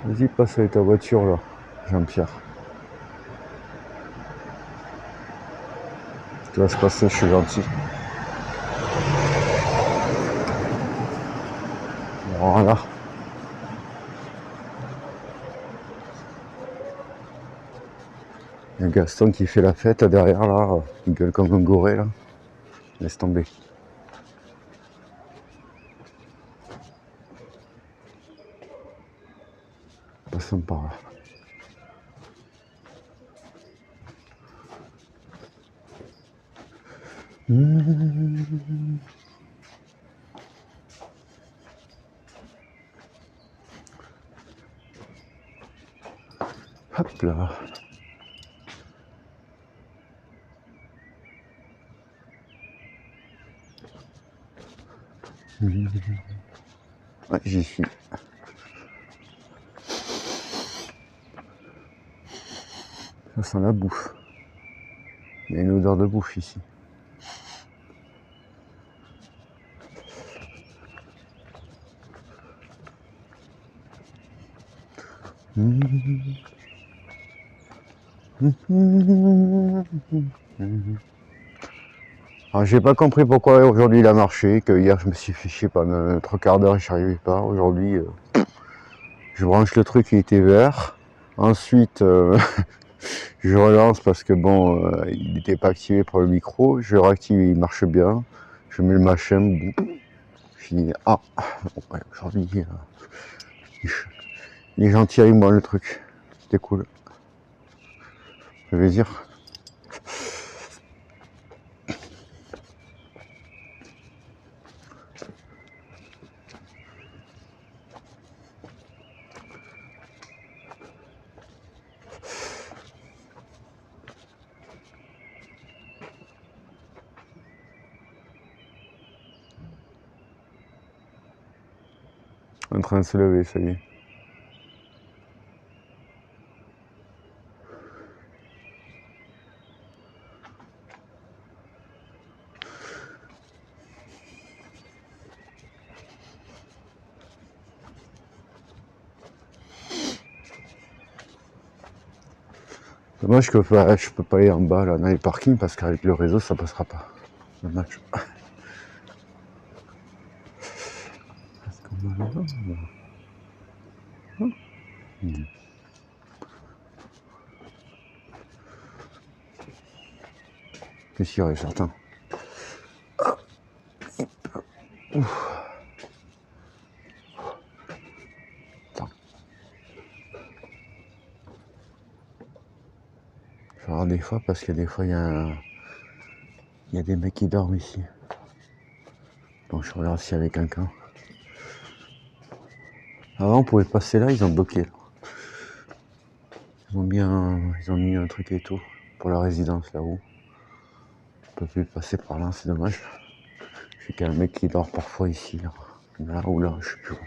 Vas-y, passe avec ta voiture là, Jean-Pierre. Tu vas se passer, je suis gentil. Voilà. Il y a Gaston qui fait la fête derrière là, il gueule comme un goré là. Laisse tomber. Passons par là. Hop là. Ouais, j'y suis. Ça sent la bouffe. Il y a une odeur de bouffe ici. Alors j'ai pas compris pourquoi aujourd'hui il a marché, que hier je me suis fiché pendant 3/4 d'heure et je n'y arrivais pas. Aujourd'hui je branche le truc, il était vert. Ensuite je relance parce que bon il n'était pas activé pour le micro. Je réactive, il marche bien. Je mets le machin. Je dis ah ouais, aujourd'hui il est gentil avec moi le truc. C'était cool. Je vais dire. En train de se lever, ça y est. Dommage que je peux pas aller en bas là dans les parkings parce qu'avec le réseau ça passera pas. Dommage. Est-ce qu'on va là-bas? Qu'est-ce qu'il y aurait certain? Attends. Je vais voir des fois parce que des fois il y a des mecs qui dorment ici. Donc je regarde s'il y avait quelqu'un. Avant on pouvait passer là, ils ont bloqué. Ils ont mis un truc et tout pour la résidence là-haut. On peut plus passer par là, c'est dommage. Je sais qu'il y a un mec qui dort parfois ici, là ou là, je sais plus où.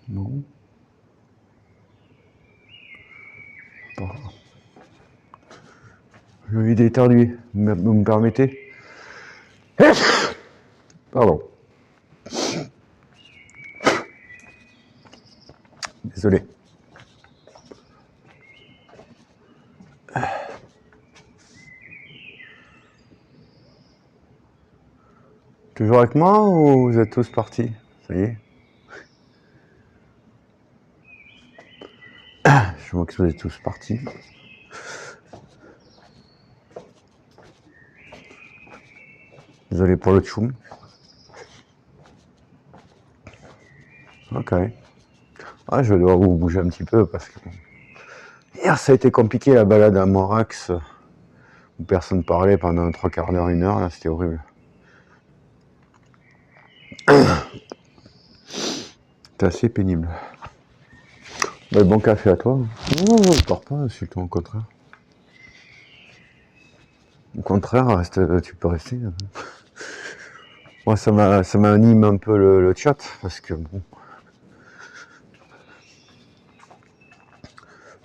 Non. Bon. Je vais d'éternuer, vous me permettez? Pardon. Désolé. Toujours avec moi ou vous êtes tous partis? Ça y est. Je vois que vous êtes tous partis. Désolé pour le tchoum. Ok. Ah, je dois vous bouger un petit peu parce que hier ça a été compliqué la balade à Morax où personne parlait pendant 3/4 d'heure, 1 heure, là c'était horrible. C'était assez pénible. Bah, bon café à toi. Non, ne pars pas, c'est toi au contraire. Au contraire, tu peux rester. Moi ça m'anime un peu le chat parce que bon.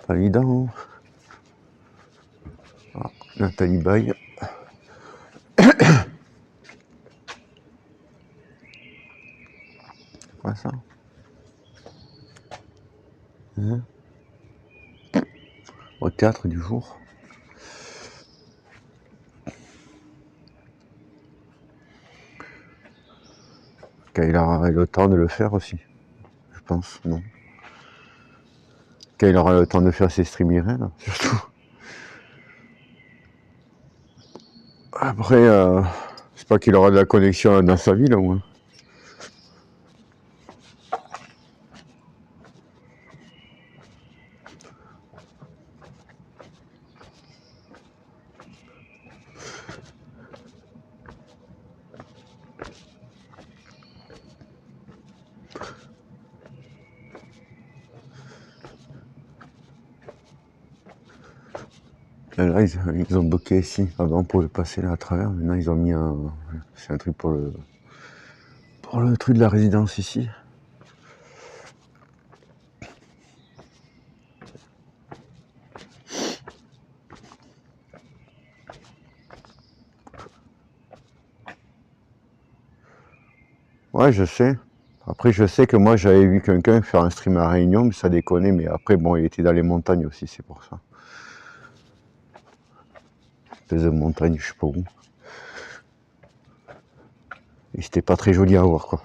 Pas évident. Hein. Nathalie Baye. Quoi ça? Hein? Au théâtre du jour. Quand il aura le temps de le faire aussi, je pense, non? Quand il aura le temps de faire ses streams IRL, surtout. Après, c'est pas qu'il aura de la connexion dans sa ville, au moins. Et là, ils ont bloqué ici. Avant, on pouvait passer là à travers. Maintenant, ils ont mis un... C'est un truc pour le truc de la résidence ici. Ouais, je sais. Après, je sais que moi, j'avais vu quelqu'un faire un stream à Réunion, mais ça déconnait. Mais après, bon, il était dans les montagnes aussi, c'est pour ça. Espèce de montagne, je sais pas où. Et c'était pas très joli à voir, quoi.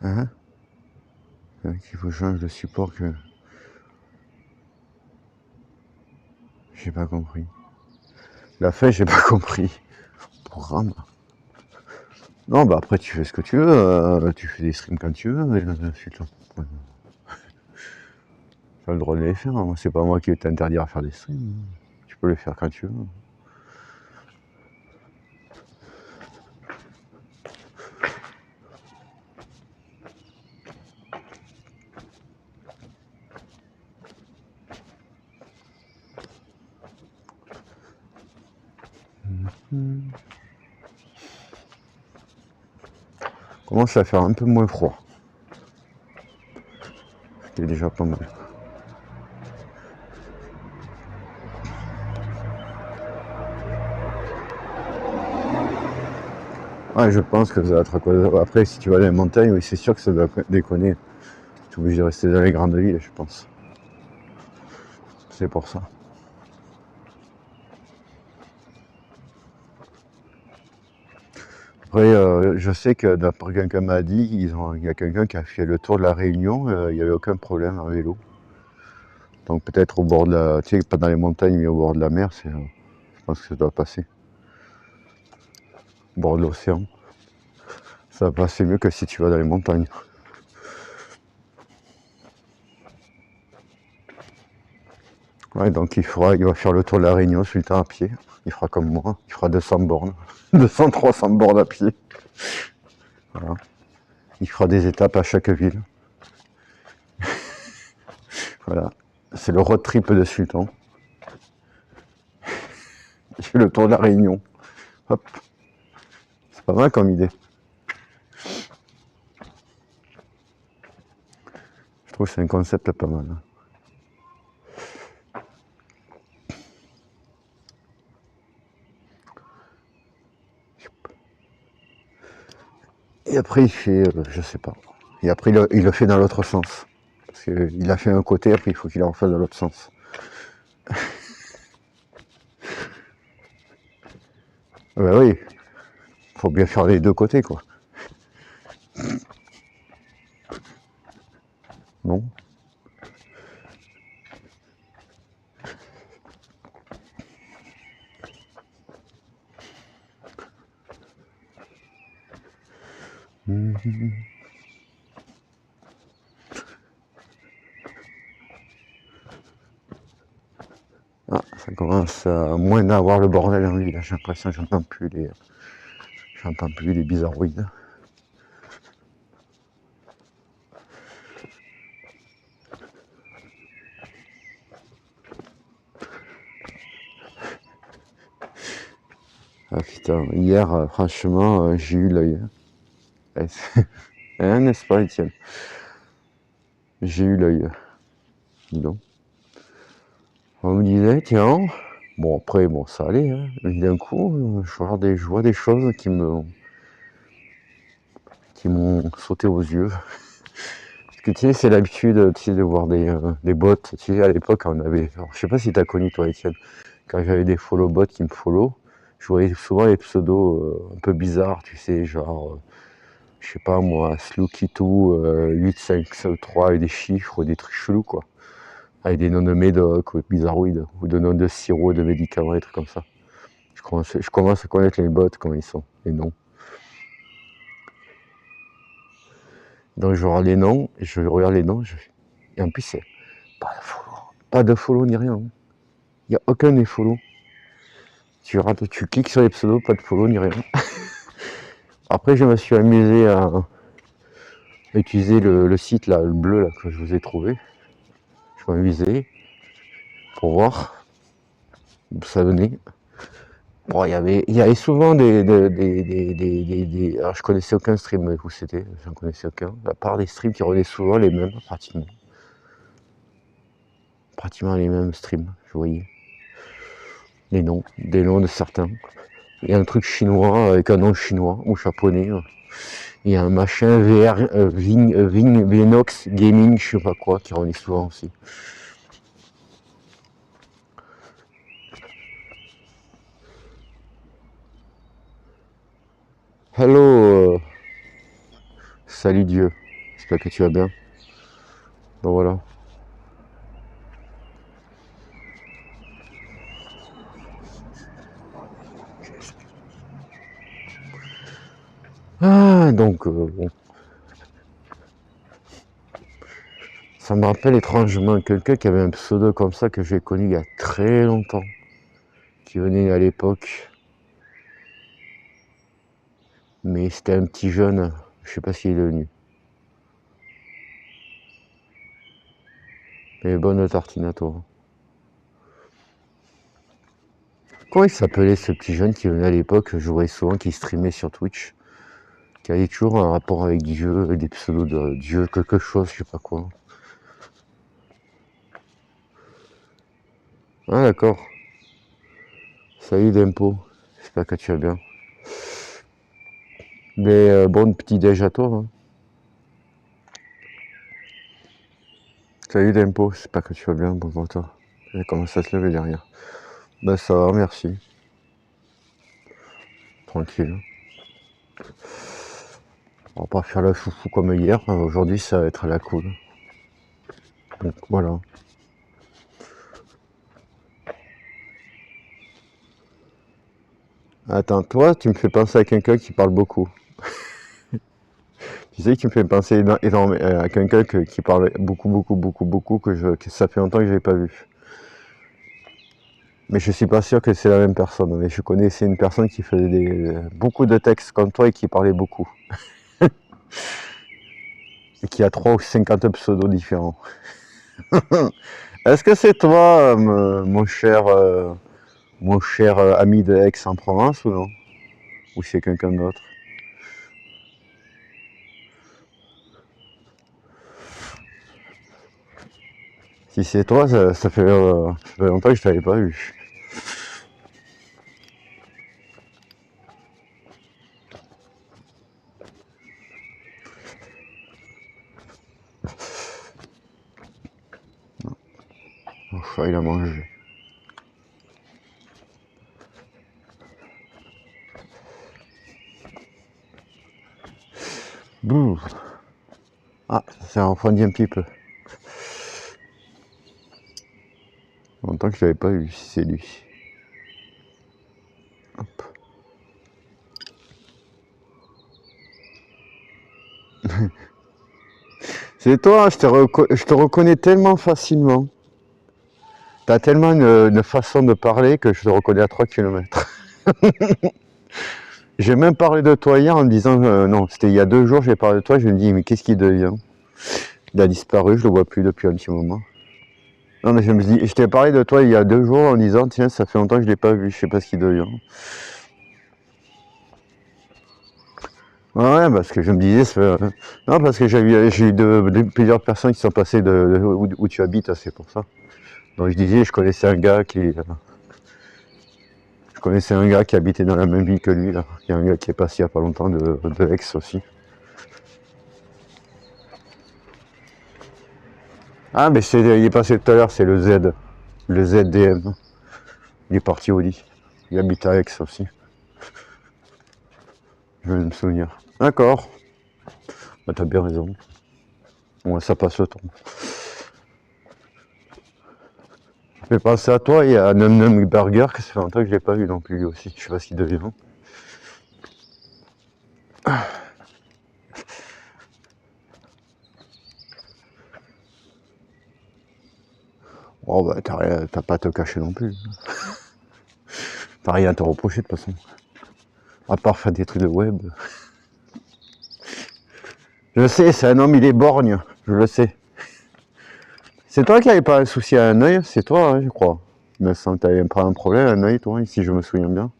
Hein? Il faut que je change de support que... J'ai pas compris. La fin, j'ai pas compris. Programme. Non, bah après, tu fais ce que tu veux. Tu fais des streams quand tu veux. Mais, tu as le droit de les faire. Hein. C'est pas moi qui vais t'interdire à faire des streams. Tu peux les faire quand tu veux. Commence à faire un peu moins froid. C'était déjà pas mal. Ouais, je pense que ça va être à cause... Après, si tu vas dans les montagnes, oui, c'est sûr que ça doit déconner. Tu es obligé de rester dans les grandes villes, je pense. C'est pour ça. Après, je sais que d'après quelqu'un m'a dit, il y a quelqu'un qui a fait le tour de la Réunion, il n'y avait aucun problème en vélo. Donc peut-être au bord de la... Tu sais, pas dans les montagnes, mais au bord de la mer, je pense que ça doit passer. Au bord de l'océan. Ça va passer mieux que si tu vas dans les montagnes. Ouais, donc il va faire le tour de la Réunion sur le temps à pied. Il fera comme moi, il fera 200 bornes. 200, 300 bornes à pied. Voilà. Il fera des étapes à chaque ville. Voilà. C'est le road trip de Sultan. Il fait le tour de la Réunion. Hop. C'est pas mal comme idée. Je trouve que c'est un concept pas mal. Et après, il fait, je sais pas. Et après, il le fait dans l'autre sens. Parce qu'il a fait un côté, après, il faut qu'il en fasse dans l'autre sens. Ben oui, faut bien faire les deux côtés, quoi. Non? Ah, ça commence à moins d'avoir le bordel en ville. J'ai l'impression que j'entends plus les bizarroïdes. Ah putain, hier, franchement, j'ai eu l'œil. Hein, n'est-ce pas, Étienne? J'ai eu l'œil. Dis donc. On me disait, tiens, bon après, bon ça allait, hein. Mais d'un coup, je vois des choses qui m'ont sauté aux yeux. Parce que tu sais, c'est l'habitude, tu sais, de voir des bots. Tu sais, à l'époque, on avait. Alors, je sais pas si tu as connu toi, Étienne. Quand j'avais des follow bots qui me follow, je voyais souvent les pseudos un peu bizarres, tu sais, genre, je sais pas moi, Slookitu 8553 et des chiffres, des trucs chelous quoi. Avec des noms de médocs ou bizarroïdes, ou de noms de sirop, de médicaments, des trucs comme ça. Je commence à connaître les bots, comment ils sont, les noms. Donc je regarde les noms, et en plus c'est pas de follow, pas de follow ni rien. Il n'y a aucun des follow. Tu cliques sur les pseudos, pas de follow ni rien. Après je me suis amusé à utiliser le site là, le bleu là, que je vous ai trouvé. Je m'amusais pour voir d'où ça venait. Bon, il y avait souvent alors je connaissais aucun stream où c'était, j'en connaissais aucun. À part des streams qui revenaient souvent les mêmes, pratiquement. Pratiquement les mêmes streams, je voyais. Les noms, des noms de certains. Il y a un truc chinois avec un nom chinois ou japonais. Il y a un machin VR, Vinox Gaming, je sais pas quoi, qui revenait souvent aussi. Hello, salut Dieu, j'espère que tu vas bien. Bon voilà. Ah, donc, bon. Ça me rappelle étrangement quelqu'un qui avait un pseudo comme ça que j'ai connu il y a très longtemps, qui venait à l'époque, mais c'était un petit jeune, je sais pas s'il est devenu. Mais bonne tartine à toi. Comment il s'appelait ce petit jeune qui venait à l'époque, je voyais souvent, qui streamait sur Twitch, qui avait toujours un rapport avec Dieu, avec des pseudos de Dieu, quelque chose, je sais pas quoi. Ah d'accord. Salut Dempo, j'espère que tu vas bien. Mais bon petit déj à toi. Hein. Salut Dempo, j'espère que tu vas bien, bonjour toi. Il commence à se lever derrière. Bah ça va, merci. Tranquille. On va pas faire le foufou comme hier, aujourd'hui ça va être à la cool. Donc voilà. Attends, toi tu me fais penser à quelqu'un qui parle beaucoup. Tu sais, qui me fait penser énormément à quelqu'un qui parle beaucoup, que ça fait longtemps que je n'avais pas vu. Mais je suis pas sûr que c'est la même personne. Mais je connaissais une personne qui faisait beaucoup de textes comme toi et qui parlait beaucoup. Et qui a 3 ou 50 pseudos différents. Est-ce que c'est toi, mon cher ami de Aix-en-Provence ou non? Ou c'est quelqu'un d'autre? Si c'est toi, ça fait longtemps que je t'avais pas vu. Mon chat, il a mangé. Bouh. Ah, ça refroidit un petit peu. Longtemps que je l'avais pas vu, si c'est lui. Hop. C'est toi, je te reconnais tellement facilement. T'as tellement une façon de parler que je te reconnais à 3 km. J'ai même parlé de toi hier en me disant, non, c'était il y a 2 jours, j'ai parlé de toi, je me dis, mais qu'est-ce qu'il devient? Il a disparu, je le vois plus depuis un petit moment. Non, mais je t'ai parlé de toi il y a 2 jours en disant, tiens, ça fait longtemps que je l'ai pas vu, je sais pas ce qu'il devient. Ouais, parce que je me disais, non, parce que j'ai eu plusieurs personnes qui sont passées où tu habites, c'est pour ça. Donc je disais, je connaissais un gars qui habitait dans la même ville que lui, là. Il y a un gars qui est passé il n'y a pas longtemps de Aix aussi. Ah, mais il est passé tout à l'heure, c'est le ZDM. Il est parti au lit. Il habite à Aix aussi. Je vais me souvenir. D'accord. Bah, t'as bien raison. Ouais, ça passe le temps. Je fais penser à toi et à Num Num Burger, que ça fait longtemps que je l'ai pas vu non plus lui aussi. Je sais pas ce qu'il devient. Oh bah t'as pas à te cacher non plus. T'as rien à te reprocher de toute façon. À part faire des trucs de web. Je sais, c'est un homme, il est borgne. Je le sais. C'est toi qui n'avais pas un souci à un œil, c'est toi, hein, je crois. Mais ça, t'avais pas un problème à un œil, toi, si je me souviens bien.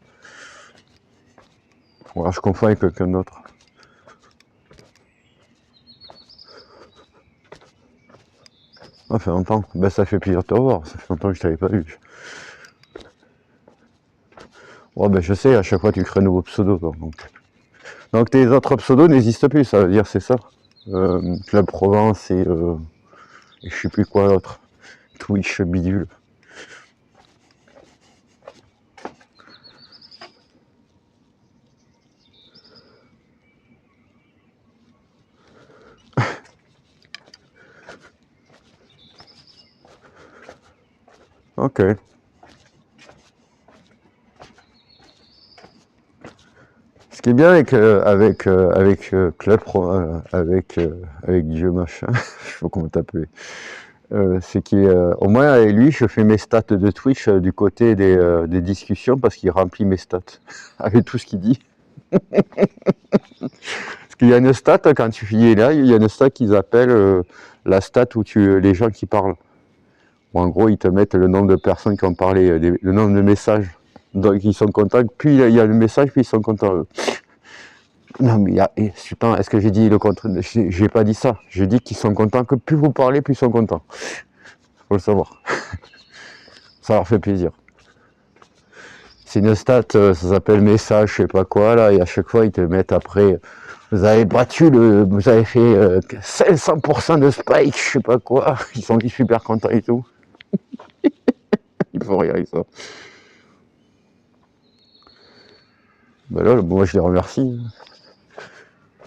Ou alors je confonds avec quelqu'un d'autre. Ça fait longtemps. Ben, ça fait plaisir de te revoir. Ça fait longtemps que je t'avais pas vu. Ouais, ben, je sais, à chaque fois tu crées un nouveau pseudo. Toi, donc tes autres pseudos n'existent plus, ça veut dire, c'est ça. Club Provence et je sais plus quoi l'autre. Twitch bidule. Ok. Ce qui est bien avec Club Pro, avec Dieu machin, je sais pas comment t'appeler. C'est qu'au moins avec lui, je fais mes stats de Twitch du côté des discussions parce qu'il remplit mes stats avec tout ce qu'il dit. Parce qu'il y a une stat, quand tu finis là, il y a une stat qu'ils appellent la stat où les gens qui parlent. Bon, en gros, ils te mettent le nombre de personnes qui ont parlé, le nombre de messages. Donc ils sont contents, puis il y a le message, puis ils sont contents. Non mais putain, est-ce que j'ai dit le contraire? J'ai pas dit ça. J'ai dit qu'ils sont contents, que plus vous parlez, plus ils sont contents. Faut le savoir. Ça leur fait plaisir. C'est une stat, ça s'appelle message, je sais pas quoi, là, et à chaque fois, ils te mettent après, vous avez vous avez fait 500% de spike, je sais pas quoi, ils sont super contents et tout. Il faut rien avec ça. Ben là, moi, je les remercie.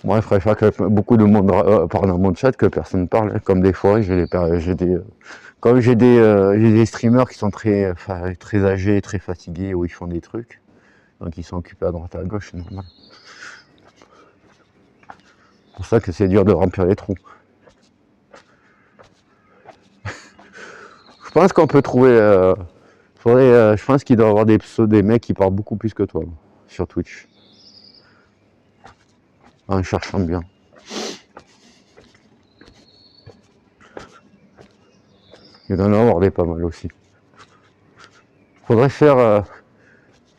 Moi, je préfère que beaucoup de monde parle dans mon chat que personne ne parle. Comme des fois, comme j'ai des streamers qui sont très âgés, très fatigués, où ils font des trucs, donc ils sont occupés à droite et à gauche, c'est normal. C'est pour ça que c'est dur de remplir les trous. Je pense qu'on peut trouver. Je pense qu'il doit y avoir des mecs qui parlent beaucoup plus que toi sur Twitch. En cherchant bien. Il doit y en avoir des pas mal aussi. Faudrait faire.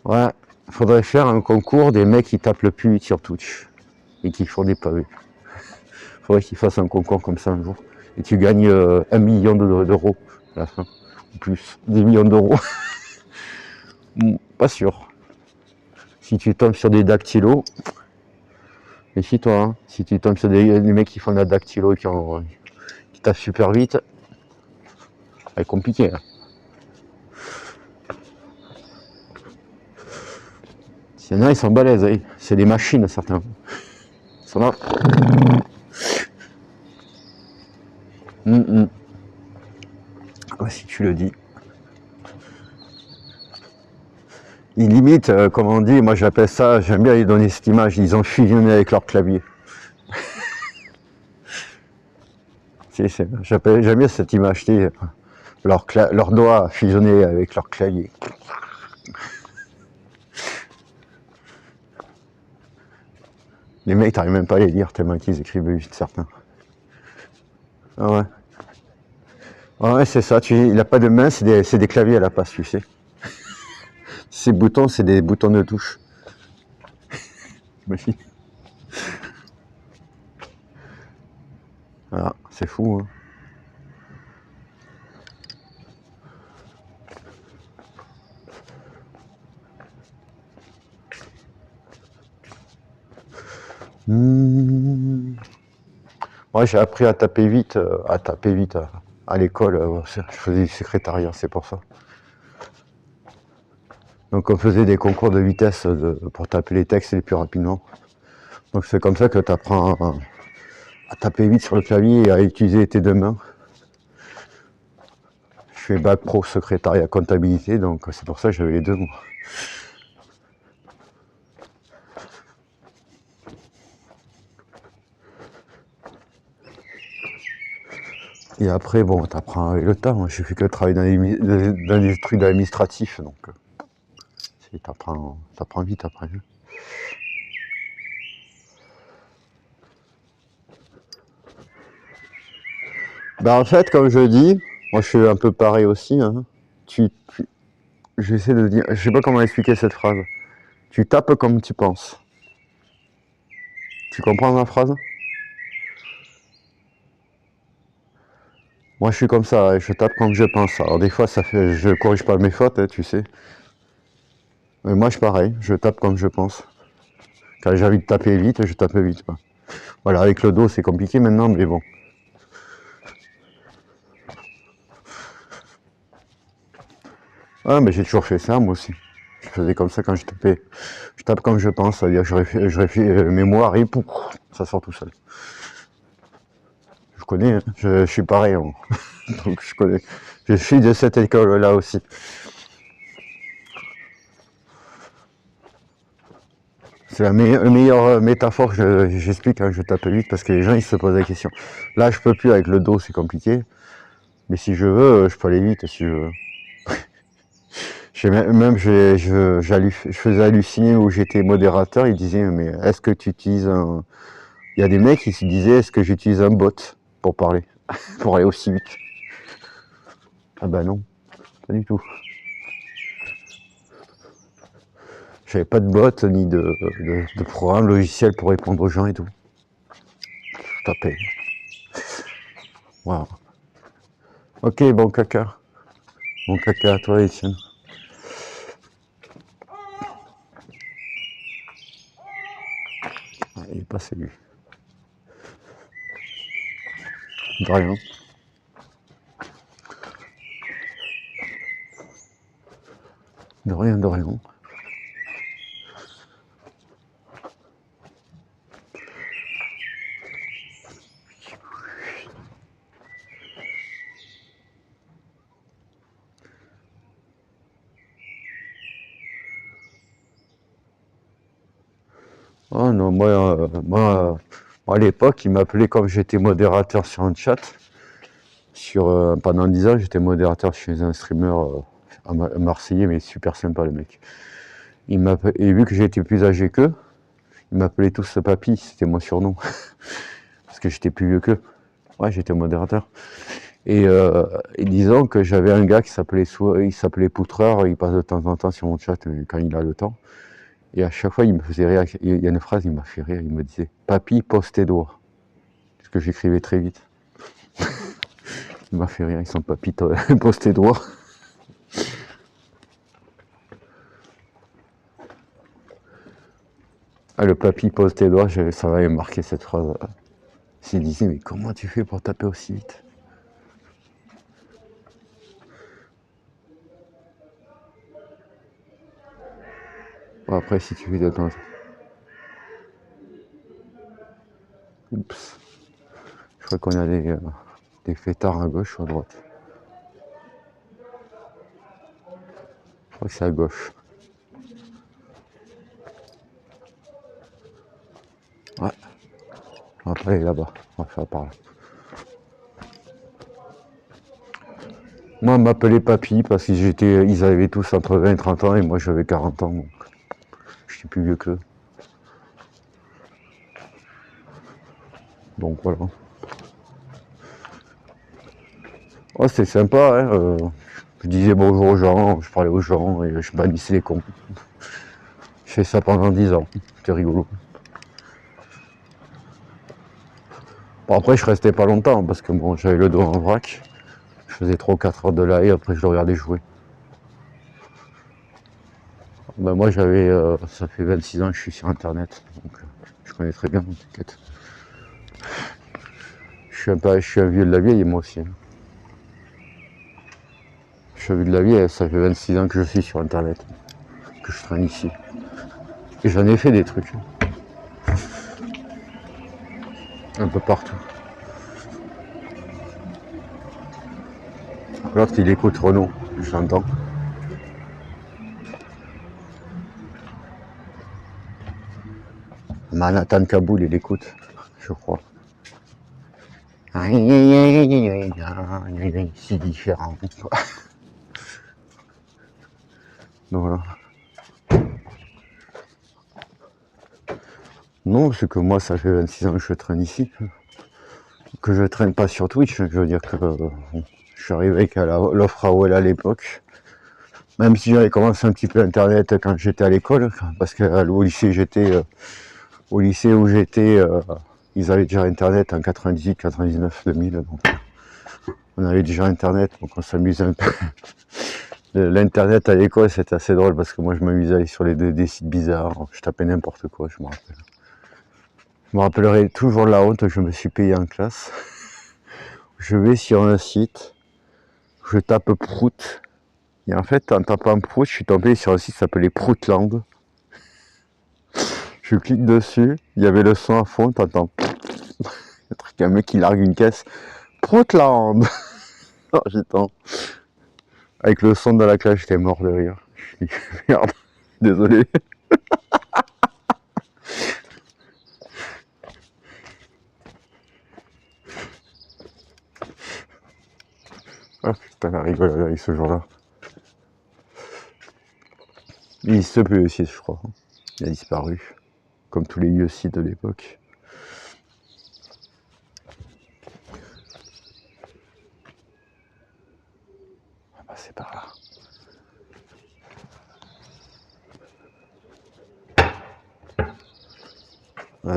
Ouais. Faudrait faire un concours des mecs qui tapent le plus vite sur Twitch. Et qui font des pavés. Faudrait qu'ils fassent un concours comme ça un jour. Et tu gagnes 1 million d'euros à la fin. Ou plus. 10 millions d'euros. Pas sûr. Si tu tombes sur des dactylos, méfie-toi, hein. Si tu tombes sur des mecs qui font de la dactylo et qui tapent super vite, c'est compliqué. Hein. S'il y en a, ils sont balèzes, hein. C'est des machines certains. Ils sont là. Ouais, si tu le dis. Ils limitent, comme on dit, moi j'appelle ça, j'aime bien les donner cette image, ils ont fusionné avec leur clavier. J'aime bien cette image, leurs doigts fusionnés avec leur clavier. Les mecs, t'arrives même pas à les lire tellement qu'ils écrivent vite certains. Ah ouais. Ouais, c'est ça, il n'a pas de main, c'est des claviers à la passe, tu sais. Ces boutons, c'est des boutons de touche. Voilà, c'est fou, hein. Moi, j'ai appris à taper vite, à l'école. Je faisais du secrétariat, c'est pour ça. Donc, on faisait des concours de vitesse pour taper les textes les plus rapidement. Donc, c'est comme ça que tu apprends à taper vite sur le clavier et à utiliser tes deux mains. Je fais bac pro secrétariat comptabilité, donc c'est pour ça que j'avais les deux, moi. Et après, bon, t'apprends avec le temps. J'ai fait que le travail dans des trucs administratifs, donc t'apprends vite après. Bah en fait, comme je dis, moi je suis un peu pareil aussi, hein. J'essaie de dire, je sais pas comment expliquer cette phrase. Tu tapes comme tu penses. Tu comprends ma phrase? Moi je suis comme ça, je tape comme je pense. Alors des fois je corrige pas mes fautes, hein, tu sais. Mais moi je suis pareil, je tape comme je pense. Quand j'ai envie de taper vite, je tape vite, quoi. Voilà, avec le dos c'est compliqué maintenant, mais bon. Ah mais j'ai toujours fait ça moi aussi. Je faisais comme ça quand je tapais. Je tape comme je pense, c'est-à-dire que je réfléchis, mémoire et pouf, ça sort tout seul. Je connais, hein, je suis pareil, hein. Donc je connais. Je suis de cette école-là aussi. C'est la meilleure métaphore que j'explique quand je tape vite parce que les gens ils se posent la question. Là je peux plus avec le dos, c'est compliqué. Mais si je veux, je peux aller vite si je veux. Je faisais halluciner où j'étais modérateur, ils disaient mais est-ce que tu utilises un. Il y a des mecs qui se disaient est-ce que j'utilise un bot pour parler, pour aller aussi vite. Ah bah non, pas du tout. J'avais pas de bot ni de programme logiciel pour répondre aux gens et tout. Je tapais. Wow. Ok, bon caca. Bon caca à toi, Etienne. Ah, il est passé lui. De rien. De rien, de rien. Oh non, moi, à l'époque, il m'appelait comme j'étais modérateur sur un chat. Pendant 10 ans, j'étais modérateur chez un streamer marseillais, mais super sympa le mec. Et vu que j'étais plus âgé qu'eux, ils m'appelaient tous papy, c'était mon surnom. Parce que j'étais plus vieux qu'eux. Ouais, j'étais modérateur. Et disons que j'avais un gars qui s'appelait Poutreur, il passe de temps en temps sur mon chat quand il a le temps. Et à chaque fois, il me faisait rire. Il y a une phrase, il m'a fait rire. Il me disait papy, pose tes doigts. Parce que j'écrivais très vite. Il m'a fait rire avec son papy, pose tes doigts. Ah, le papy, pose tes doigts, ça m'avait marqué cette phrase. Il disait mais comment tu fais pour taper aussi vite? Bon, après, si tu fais de temps. Oups. Je crois qu'on a des fêtards à gauche ou à droite. Je crois que c'est à gauche. Ouais. Après, là-bas. On va faire par là. Moi, on m'appelait papy parce qu'ils avaient tous entre 20 et 30 ans et moi j'avais 40 ans. Donc je suis plus vieux qu'eux. Donc voilà. Oh, c'était sympa, hein. Je disais bonjour aux gens, je parlais aux gens et je bannissais les cons. Je fais ça pendant 10 ans. C'était rigolo. Bon, après, je restais pas longtemps parce que bon, j'avais le dos en vrac. Je faisais 3 ou 4 heures de live, après je le regardais jouer. Ben, moi, ça fait 26 ans que je suis sur Internet, donc je connais très bien, t'inquiète. Je suis un vieux de la vieille, moi aussi. Hein. Je suis un vieux de la vieille, ça fait 26 ans que je suis sur Internet, que je traîne ici. Et j'en ai fait des trucs. Un peu partout. L'autre, il écoute Renault, je l'entends. Manhattan Kaboul, il écoute, je crois. C'est différent. Donc voilà. Non, c'est que moi, ça fait 26 ans que je traîne ici. Que je traîne pas sur Twitch. Je veux dire que je suis arrivé avec l'offre AOL à l'époque. Même si j'avais commencé un petit peu Internet quand j'étais à l'école. Parce qu'au lycée, au lycée où j'étais, ils avaient déjà Internet en 98, 99, 2000. Donc on avait déjà Internet, donc on s'amusait un peu. L'internet à l'école, c'était assez drôle parce que moi je m'amusais à aller sur des sites bizarres, je tapais n'importe quoi, je me rappelle. Je me rappellerai toujours la honte que je me suis payé en classe. Je vais sur un site, je tape Prout, et en fait en tapant Prout, je suis tombé sur un site qui s'appelait Proutland. Je clique dessus, il y avait le son à fond, t'entends un mec qui largue une caisse. Proutland. Oh, j'étais avec le son de la classe, j'étais mort de rire. Je dis merde, désolé. Ah putain, la rigolade avec ce jour-là. Il se peut aussi, je crois. Il a disparu, comme tous les vieux sites de l'époque. On va passer par là.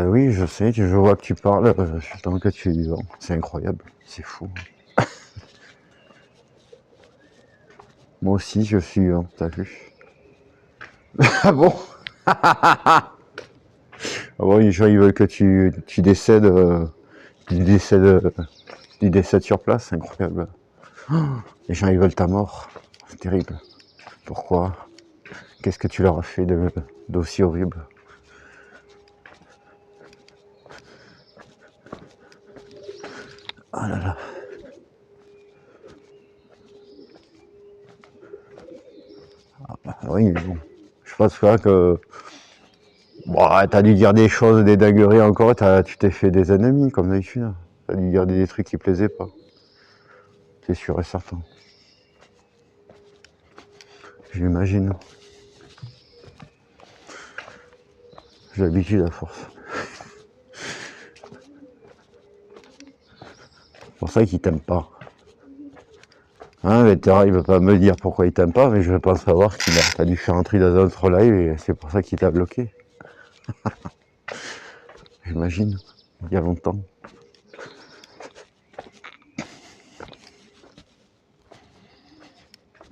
Oui, je sais, je vois que tu parles, je suis tant que tu es vivant. C'est incroyable, c'est fou. Moi aussi, je suis vivant, t'as vu. Ah bon? Ah bon, les gens, ils veulent que tu décèdes, tu décèdes, tu décèdes sur place, c'est incroyable. Les gens, ils veulent ta mort, c'est terrible. Pourquoi? Qu'est-ce que tu leur as fait d'aussi horrible? Ah là là. Ah oui, mais bon. Je pense pas que. Bon, t'as dû dire des choses, des dingueries encore, tu t'es fait des ennemis, comme d'habitude. T'as dû dire des trucs qui plaisaient pas. C'est sûr et certain. J'imagine. J'ai l'habitude à force. C'est pour ça qu'il t'aime pas. Hein, Vetera, il veut pas me dire pourquoi il t'aime pas, mais je veux pas savoir qu'il a dû faire un truc dans un autre live et c'est pour ça qu'il t'a bloqué. J'imagine. Il y a longtemps.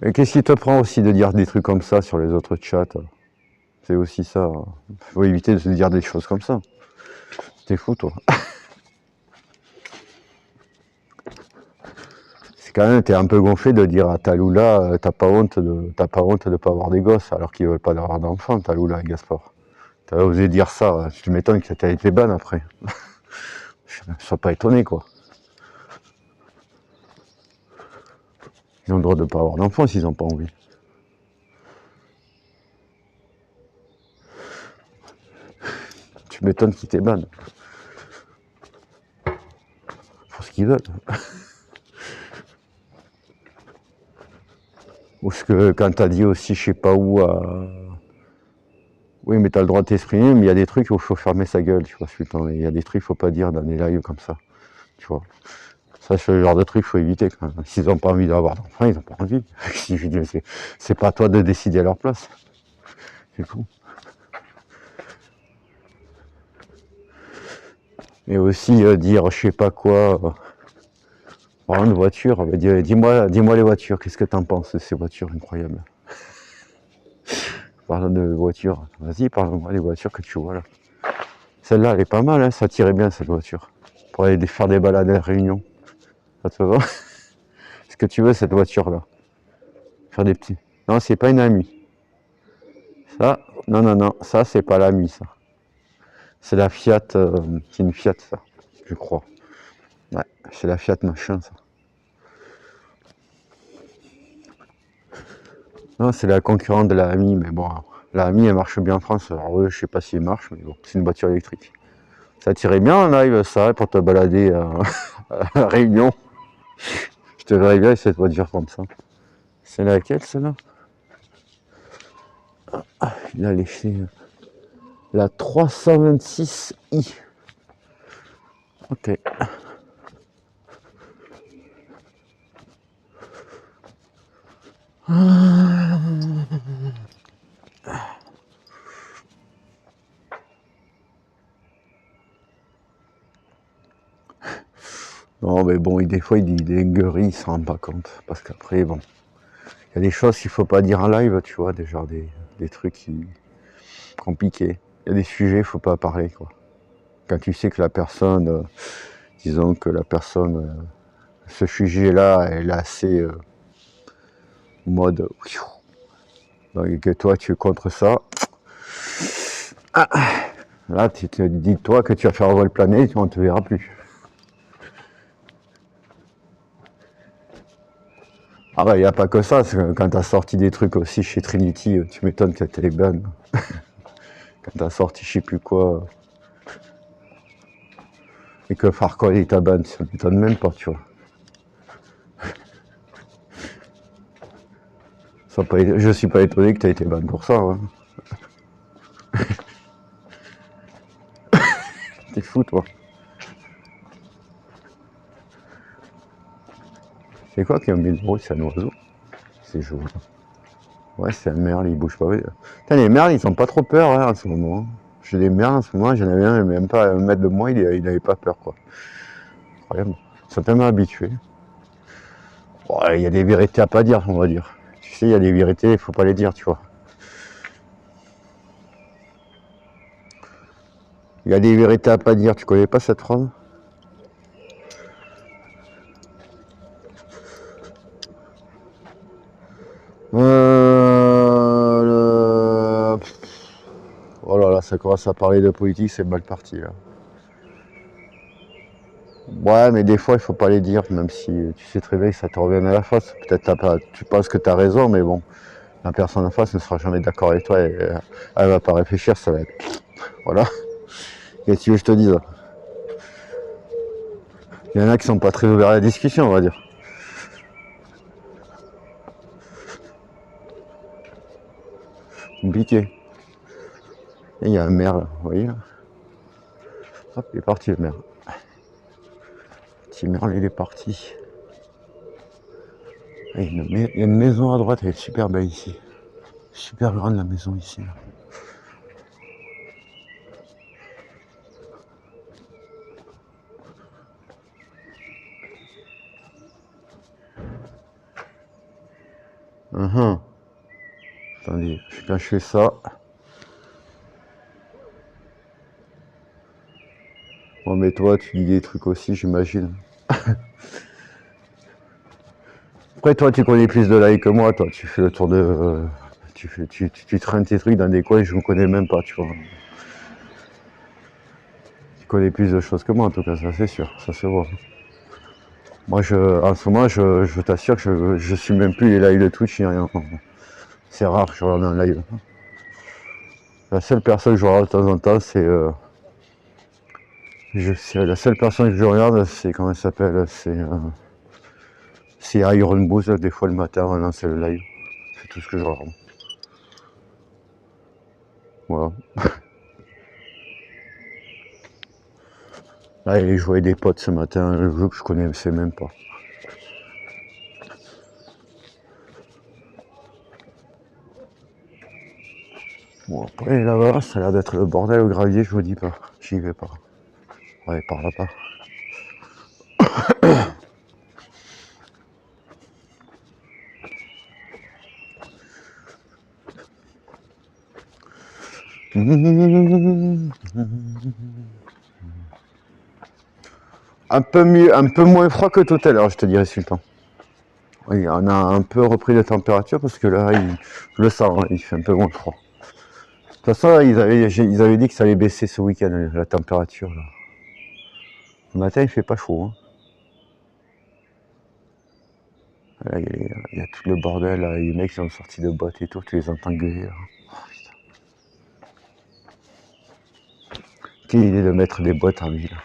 Et qu'est-ce qui te prend aussi de dire des trucs comme ça sur les autres chats? C'est aussi ça. Faut éviter de se dire des choses comme ça. T'es fou, toi. C'est quand même, t'es un peu gonflé de dire à Taloula, t'as pas honte de pas avoir des gosses, alors qu'ils veulent pas avoir d'enfants, Taloula et Gaspard. T'as osé dire ça, tu m'étonnes que t'as été ban après. Je suis pas étonné, quoi. Ils ont le droit de pas avoir d'enfants s'ils ont pas envie. Tu m'étonnes qu'ils t'aient ban. Pour ce qu'ils veulent. Ou ce que quand t'as dit aussi, je sais pas où, oui, mais t'as le droit de t'exprimer, mais il y a des trucs où il faut fermer sa gueule, tu vois, il y a des trucs qu'il faut pas dire dans des lives comme ça, tu vois. Ça, c'est le genre de truc qu'il faut éviter quand même. S'ils n'ont pas envie d'avoir d'enfants, ils n'ont pas envie. C'est pas à toi de décider à leur place. C'est tout. Et aussi dire je sais pas quoi. Par une voiture, dis-moi les voitures, qu'est-ce que t'en penses de ces voitures incroyables? Parle de voitures, vas-y, parle-moi des voitures que tu vois là. Celle-là, elle est pas mal, hein, ça tirait bien cette voiture. Pour aller faire des balades à la Réunion. Ça te va? Est-ce que tu veux cette voiture-là? Faire des petits. Non, c'est pas une amie. Ça, non, non, non, ça c'est pas l'ami, ça. C'est la Fiat, c'est une Fiat, ça, je crois. Ouais, c'est la Fiat machin, ça. Non, c'est la concurrente de la Ami, mais bon, la Ami, elle marche bien en France. Alors, je sais pas si elle marche, mais bon, c'est une voiture électrique. Ça tirait bien en live, ça, pour te balader à la Réunion. Je te verrais bien avec cette voiture comme ça. C'est laquelle, celle-là? Il a laissé la 326i. Ok. Non, mais bon, des fois, il dit des gueuleries, il s'en rend pas compte. Parce qu'après, bon, il y a des choses qu'il faut pas dire en live, tu vois, des trucs compliqués. Il y a des sujets, il faut pas parler, quoi. Quand tu sais que la personne, disons que la personne, ce sujet-là, elle est assez mode. Donc, et que toi, tu es contre ça. Ah, là, tu te dis, toi, que tu vas faire voler le planète, on ne te verra plus. Ah bah, il n'y a pas que ça, quand tu as sorti des trucs aussi chez Trinity, tu m'étonnes que tu les ban. Quand tu as sorti je sais plus quoi, et que Farcoy est ta ban, ça m'étonne même pas, tu vois. Je suis pas étonné que tu aies été ban pour ça, ouais. T'es fou, toi. C'est quoi qui a mis le bruit? C'est un oiseau? C'est joli. Ouais, c'est un merle, il bouge pas. Putain, les merles, ils ont pas trop peur hein, en ce moment. J'ai des merles en ce moment, j'en avais un, même pas à 1 mètre de moi, il avait pas peur, quoi. Incroyable. Ils sont tellement habitués. Ouais, il y a des vérités à pas dire, on va dire. Tu sais, il y a des vérités, il faut pas les dire, tu vois. Il y a des vérités à pas dire, tu connais pas cette phrase? Oh là là, ça commence à parler de politique, c'est mal parti là. Ouais, mais des fois, il faut pas les dire, même si tu sais très bien que ça te revient à la face. Peut-être tu penses que tu as raison, mais bon, la personne en face ne sera jamais d'accord avec toi et elle va pas réfléchir, ça va être. Voilà. Qu'est-ce que tu veux que je te dise? Il y en a qui sont pas très ouverts à la discussion, on va dire. Compliqué. Et il y a un maire là, vous voyez là. Hop, il est parti le maire. Petit maire, il est parti. Et il y a une maison à droite, elle est super belle ici. Super grande la maison ici. Là. Attendez, quand je fais ça. Bon, mais toi, tu dis des trucs aussi, j'imagine. Après, toi, tu connais plus de likes que moi, toi. Tu fais le tour de. Tu traînes tes trucs dans des coins que je ne connais même pas, tu vois. Tu connais plus de choses que moi, en tout cas, ça c'est sûr, ça se voit. Moi, en ce moment, je t'assure que je suis même plus les lives de Twitch, ni rien. C'est rare que je regarde un live. La seule personne que je regarde de temps en temps, la seule personne que je regarde, c'est comment elle s'appelle, c'est Iron Boost, des fois le matin, on lance le live. C'est tout ce que je regarde. Voilà. Là, il jouait des potes ce matin, un jeu que je connaissais même pas. Bon, après, là-bas, ça a l'air d'être le bordel au gravier, je vous dis pas. J'y vais pas. Ouais, par là-bas. Un peu mieux, un peu moins froid que tout à l'heure, je te dirais, Sultan. Oui, on a un peu repris la température parce que là, je le sens, hein, il fait un peu moins froid. De toute façon, ils avaient dit que ça allait baisser ce week-end, la température. Là. Le matin, il fait pas chaud. Hein. Là, il y a tout le bordel, là, les mecs qui sont sortis de boîte et tout, tu les entends gueuler. Là. Quelle idée de mettre des boîtes en ville.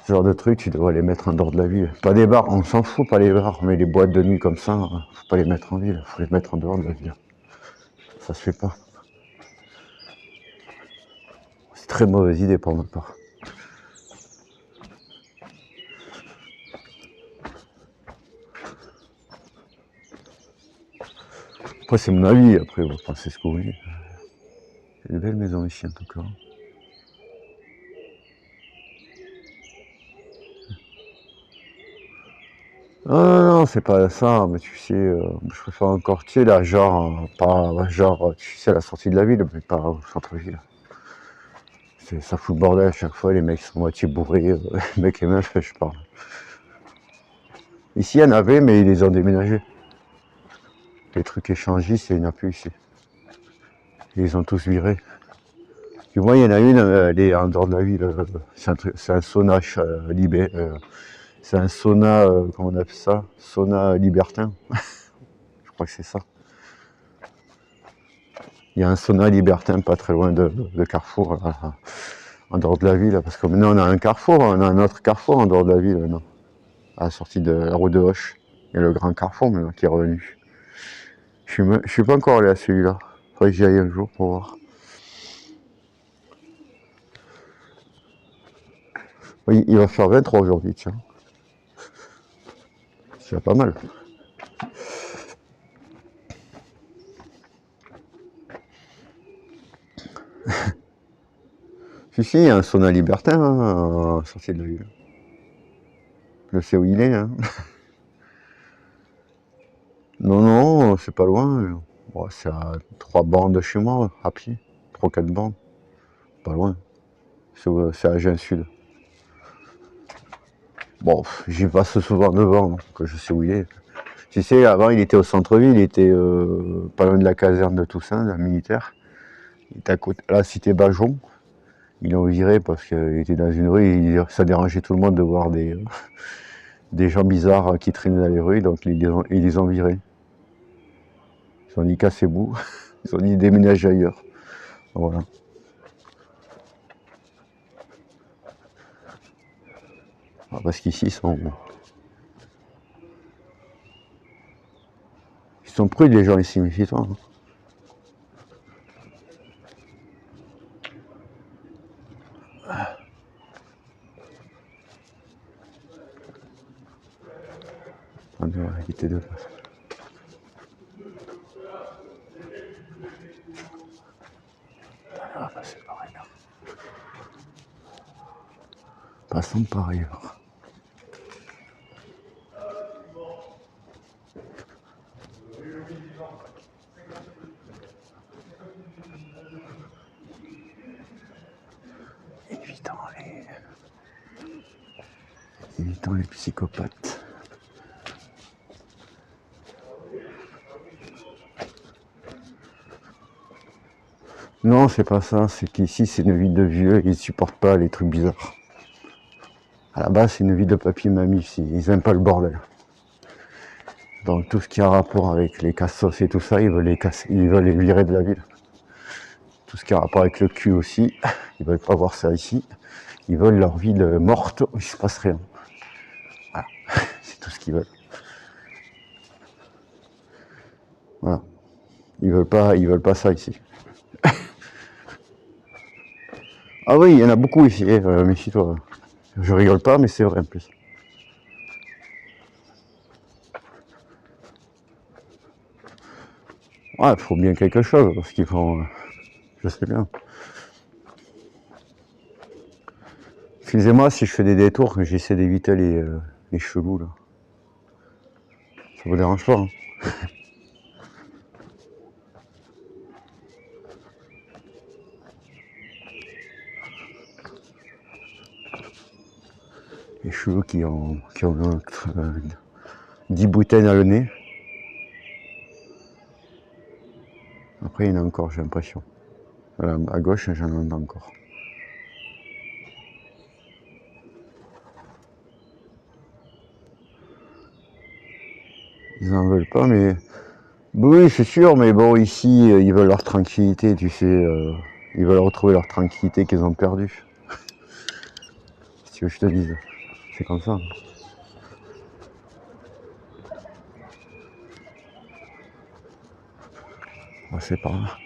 Ce genre de truc, tu devrais les mettre en dehors de la ville. Pas des bars, on s'en fout, pas les bars, mais les boîtes de nuit comme ça, faut pas les mettre en ville, faut les mettre en dehors de la ville. Ça se fait pas. C'est très mauvaise idée pour ma part. Après, c'est mon avis, après, vous pensez ce que vous voulez. C'est des belles maisons ici, en tout cas. Non, non, non, c'est pas ça, mais tu sais, je préfère un quartier, là, genre, pas, genre, tu sais, à la sortie de la ville, mais pas au centre-ville. Ça fout le bordel à chaque fois, les mecs sont moitié bourrés, les mecs et meufs, je parle. Ici, il y en avait, mais ils les ont déménagés. Les trucs échangistes, il n'y en a plus ici. Ils les ont tous virés. Du moins, il y en a une, elle est en dehors de la ville. C'est un sauna libé. C'est un sauna, comment on appelle ça? Sauna libertin. Je crois que c'est ça. Il y a un sauna libertin pas très loin de Carrefour, là, en dehors de la ville. Parce que maintenant, on a un carrefour, on a un autre carrefour en dehors de la ville maintenant. À la sortie de la route de Hoche. Il y a le grand carrefour maintenant qui est revenu. Je suis pas encore allé à celui-là. Faudrait que j'y aille un jour pour voir. Oui, il va faire 23 aujourd'hui, tiens. C'est pas mal. Si, il y a un sauna libertin hein, à la sortie de la ville. Je sais où il est. Hein. Non, non, c'est pas loin. Bon, c'est à 3 bandes de chez moi, à pied. 3-4 bandes. Pas loin. C'est à Agen Sud. Bon, j'y passe souvent devant, donc je sais où il est. Tu sais, avant, il était au centre-ville, il était pas loin de la caserne de Toussaint, la militaire. Il était à la cité Bajon. Ils l'ont viré parce qu'il était dans une rue et ça dérangeait tout le monde de voir des gens bizarres qui traînaient dans les rues, donc ils les ont virés. Ils ont dit cassez-vous, ils ont dit déménagez ailleurs. Voilà. Ah, parce qu'ici, ils sont prudes les gens ici, méfie-toi. Hein. On doit éviter de passer. Ah, bah, c'est pareil là. Passons par ailleurs. Évitons les psychopathes. Non, c'est pas ça, c'est qu'ici c'est une ville de vieux, ils supportent pas les trucs bizarres. À la base, c'est une ville de papy et mamie ici, ils aiment pas le bordel. Donc tout ce qui a rapport avec les cassos et tout ça, ils veulent les casser, ils veulent les virer de la ville. Tout ce qui a rapport avec le cul aussi, ils veulent pas voir ça ici. Ils veulent leur ville morte où il se passe rien. Voilà, c'est tout ce qu'ils veulent. Voilà. Ils veulent pas ça ici. Ah oui, il y en a beaucoup ici, méfie-toi. Je rigole pas, mais c'est vrai en plus. Ouais, il faut bien quelque chose, parce qu'ils font. Je sais bien. Excusez-moi si je fais des détours, que j'essaie d'éviter les chelous là. Ça vous dérange pas, hein? Les chelous qui ont 10 bouteilles dans le nez. Après, il y en a encore, j'ai l'impression. Voilà, à gauche, j'en entends encore. Ils en veulent pas, mais... Oui, c'est sûr, mais bon, ici, ils veulent leur tranquillité, tu sais. Ils veulent retrouver leur tranquillité qu'ils ont perdue. Si tu veux que je te dise. C'est comme ça. On va passer par là.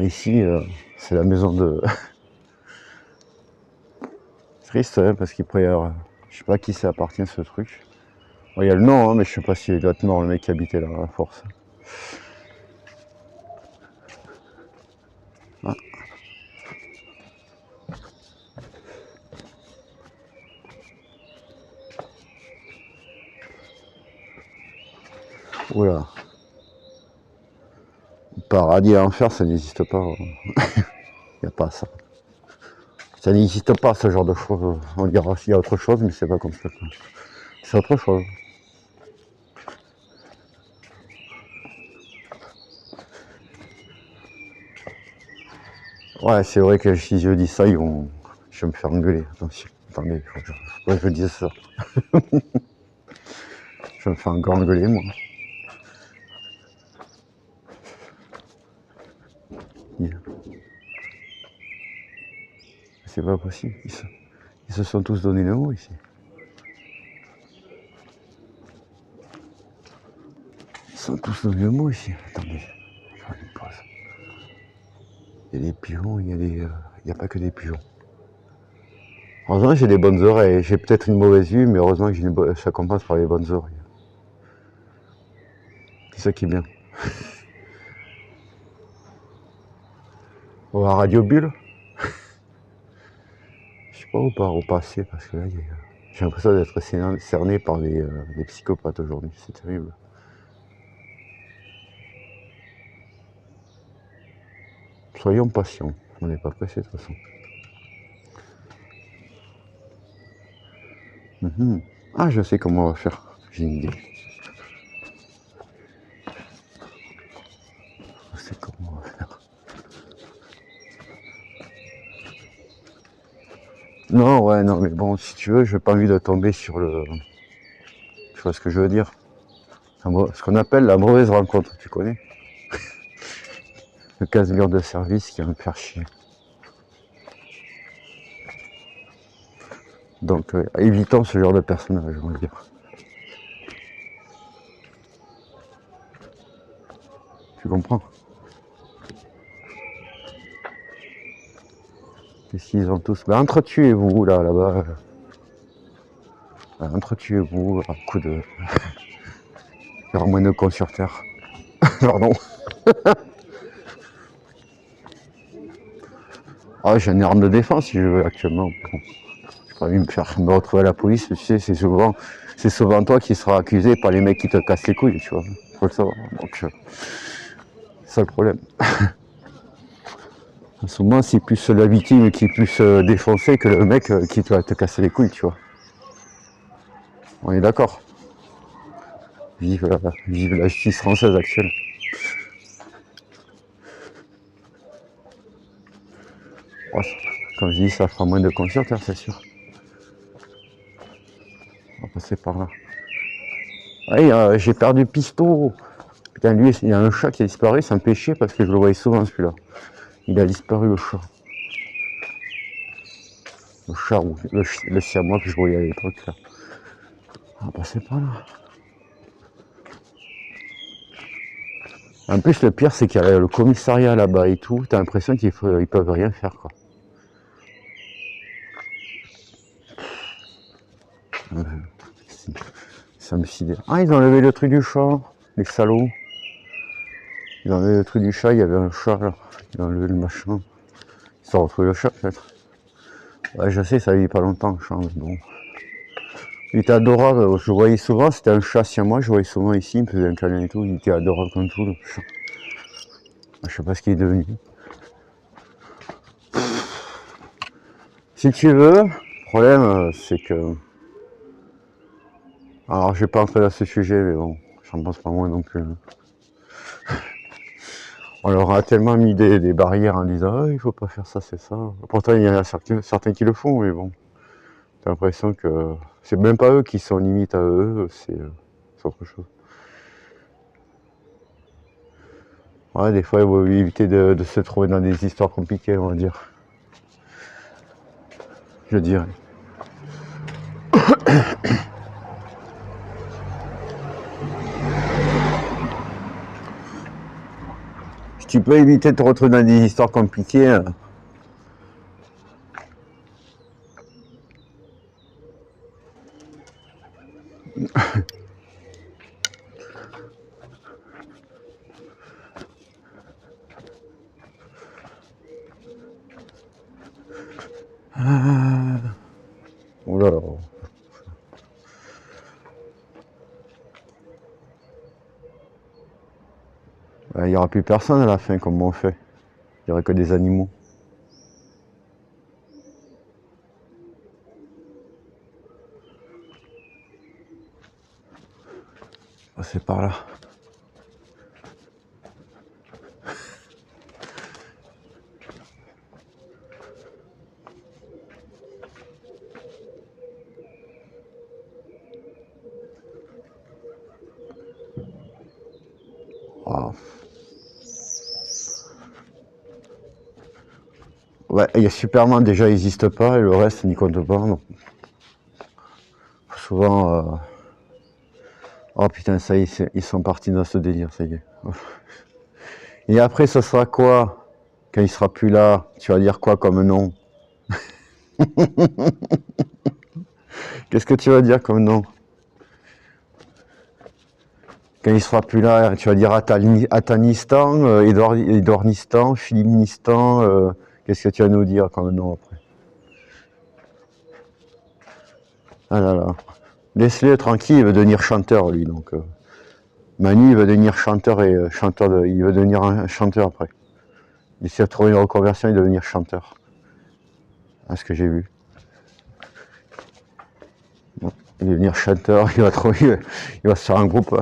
Ici, c'est la maison de... Triste, hein, parce qu'il pourrait y avoir... Je sais pas à qui ça appartient, ce truc. Bon, il y a le nom, hein, mais je sais pas s'il doit être mort, le mec qui habitait là, à force. Ah. Oula. Paradis et enfer, ça n'existe pas. Il n'y a pas ça. Ça n'existe pas, ce genre de choses. On dira qu'il y a autre chose, mais c'est pas comme ça. C'est autre chose. Ouais, c'est vrai que si je dis ça, je vais me faire engueuler. Attention, attendez, faut que je dise ça. Je vais me faire encore engueuler, moi. C'est pas possible. Ils se sont tous donné le mot ici. Ils se sont tous donné le mot ici. Attendez, je vais faire une pause. Il y a des pigeons, il y a pas que des pigeons. Heureusement, j'ai des bonnes oreilles. J'ai peut-être une mauvaise vue, mais heureusement que ça compense par les bonnes oreilles. C'est ça qui est bien. On va à Radio Bulle. Je sais pas où par au passé, parce que là, j'ai l'impression d'être cerné par des psychopathes aujourd'hui. C'est terrible. Soyons patients. On n'est pas pressé de toute façon. Ah, je sais comment on va faire. J'ai une idée. Je sais comment on va faire. Non, ouais, non, mais bon, si tu veux, j'ai pas envie de tomber sur le... Tu vois ce que je veux dire? Ce qu'on appelle la mauvaise rencontre, tu connais? Le casse-mur de service qui va me faire chier. Donc, évitons ce genre de personnage, on va dire. Tu comprends? Qu'est-ce qu'ils ont tous? Ben, entretuez-vous, là-bas. Entretuez-vous, à coup de... Il y aura moins de cons sur Terre. Pardon. Ah, j'ai une arme de défense, si je veux, actuellement. Bon, j'ai pas envie de me retrouver à la police, tu sais, c'est souvent toi qui seras accusé par les mecs qui te cassent les couilles, tu vois. Faut le savoir. Donc, c'est ça le problème. En ce moment, c'est plus la victime qui est plus défoncée que le mec qui va te casser les couilles, tu vois. On est d'accord. Vive la justice française actuelle. Ouais, comme je dis, ça fera moins de cons sur Terre, c'est sûr. On va passer par là. Ouais, j'ai perdu Pisto. Putain, lui, il y a un chat qui a disparu, ça me fait chier parce que je le voyais souvent celui-là. Il a disparu, le chat. Le chat ou le siamois que je voyais à l'époque là. On va passer par là. En plus, le pire, c'est qu'il y a le commissariat là-bas et tout. T'as l'impression qu'ils peuvent rien faire, quoi. Ça me sidère. Ah, ils ont enlevé le truc du chat, les salauds. Il a enlevé le truc du chat, il y avait un chat là. Il a enlevé le machin. Ils ont retrouvé le chat peut-être. Ouais, je sais, ça vit pas longtemps le chat, mais bon. Il était adorable, je le voyais souvent, c'était un chat siamois, je le voyais souvent ici, il me faisait un câlin et tout, il était adorable comme tout le chat. Je sais pas ce qu'il est devenu. Si tu veux, le problème c'est que... Alors je vais pas entrer dans ce sujet, mais bon, j'en pense pas moins non plus. On leur a tellement mis des barrières en disant oh, il faut pas faire ça, c'est ça. Pourtant il y en a certains qui le font, mais bon. T'as l'impression que c'est même pas eux qui sont limite à eux, c'est autre chose. Ouais, des fois il vaut éviter de se trouver dans des histoires compliquées, on va dire. Je dirais. Si tu peux éviter de te retrouver dans des histoires compliquées, oh là là. Il n'y aura plus personne à la fin, comme on fait. Il n'y aurait que des animaux. Oh, c'est par là. Oh. Ouais, il y a Superman déjà, il n'existe pas, et le reste n'y compte pas. Donc. Souvent... Oh putain, ça y est, ils sont partis dans ce délire, ça y est. Et après, ce sera quoi? Quand il sera plus là, tu vas dire quoi comme nom? Qu'est-ce que tu vas dire comme nom? Quand il sera plus là, tu vas dire Atanistan, Edouardistan, Philinistan, qu'est-ce que tu vas nous dire comme nom après? Ah là là. Laisse-le tranquille, il veut devenir chanteur lui, donc... Manu, il veut devenir chanteur et il veut devenir un chanteur après. Il s'est trouvé une reconversion, il veut devenir chanteur. À ce que j'ai vu. Bon, il va devenir chanteur, il va se faire un groupe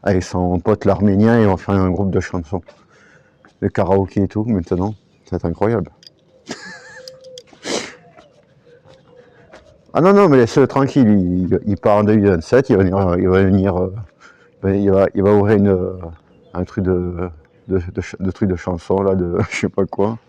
avec son pote l'arménien et ils vont faire un groupe de chansons. De karaoké et tout, maintenant. Ça va être incroyable. Ah non, non, mais laisse-le tranquille, il part en 2027, il va ouvrir un truc de truc de chanson, là, de je sais pas quoi.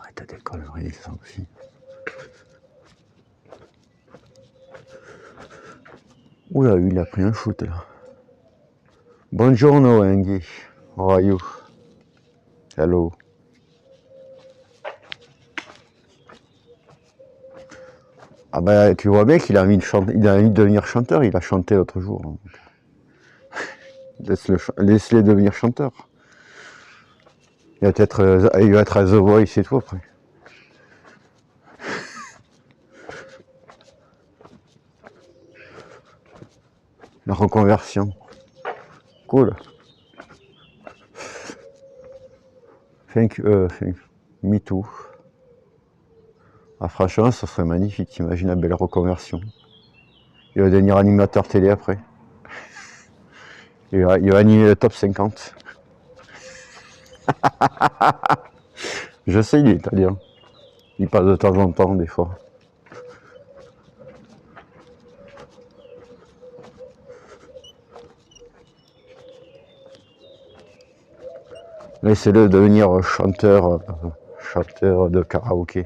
Arrête des conneries, ça aussi. Oula, lui, il a pris un shoot, là. Buongiorno, Angie. How are you? Hello. Ah bah, tu vois bien qu'il a envie de devenir chanteur, il a chanté l'autre jour. Laisse-les devenir chanteur. Il va être à The Voice et tout après. La reconversion. Cool. Thank you. Me too. Ah, franchement, ça serait magnifique, t'imagines la belle reconversion. Il va devenir animateur télé après. Il va animer le top 50. Je sais, il est italien. Il passe de temps en temps, des fois. Laissez-le devenir chanteur de karaoké.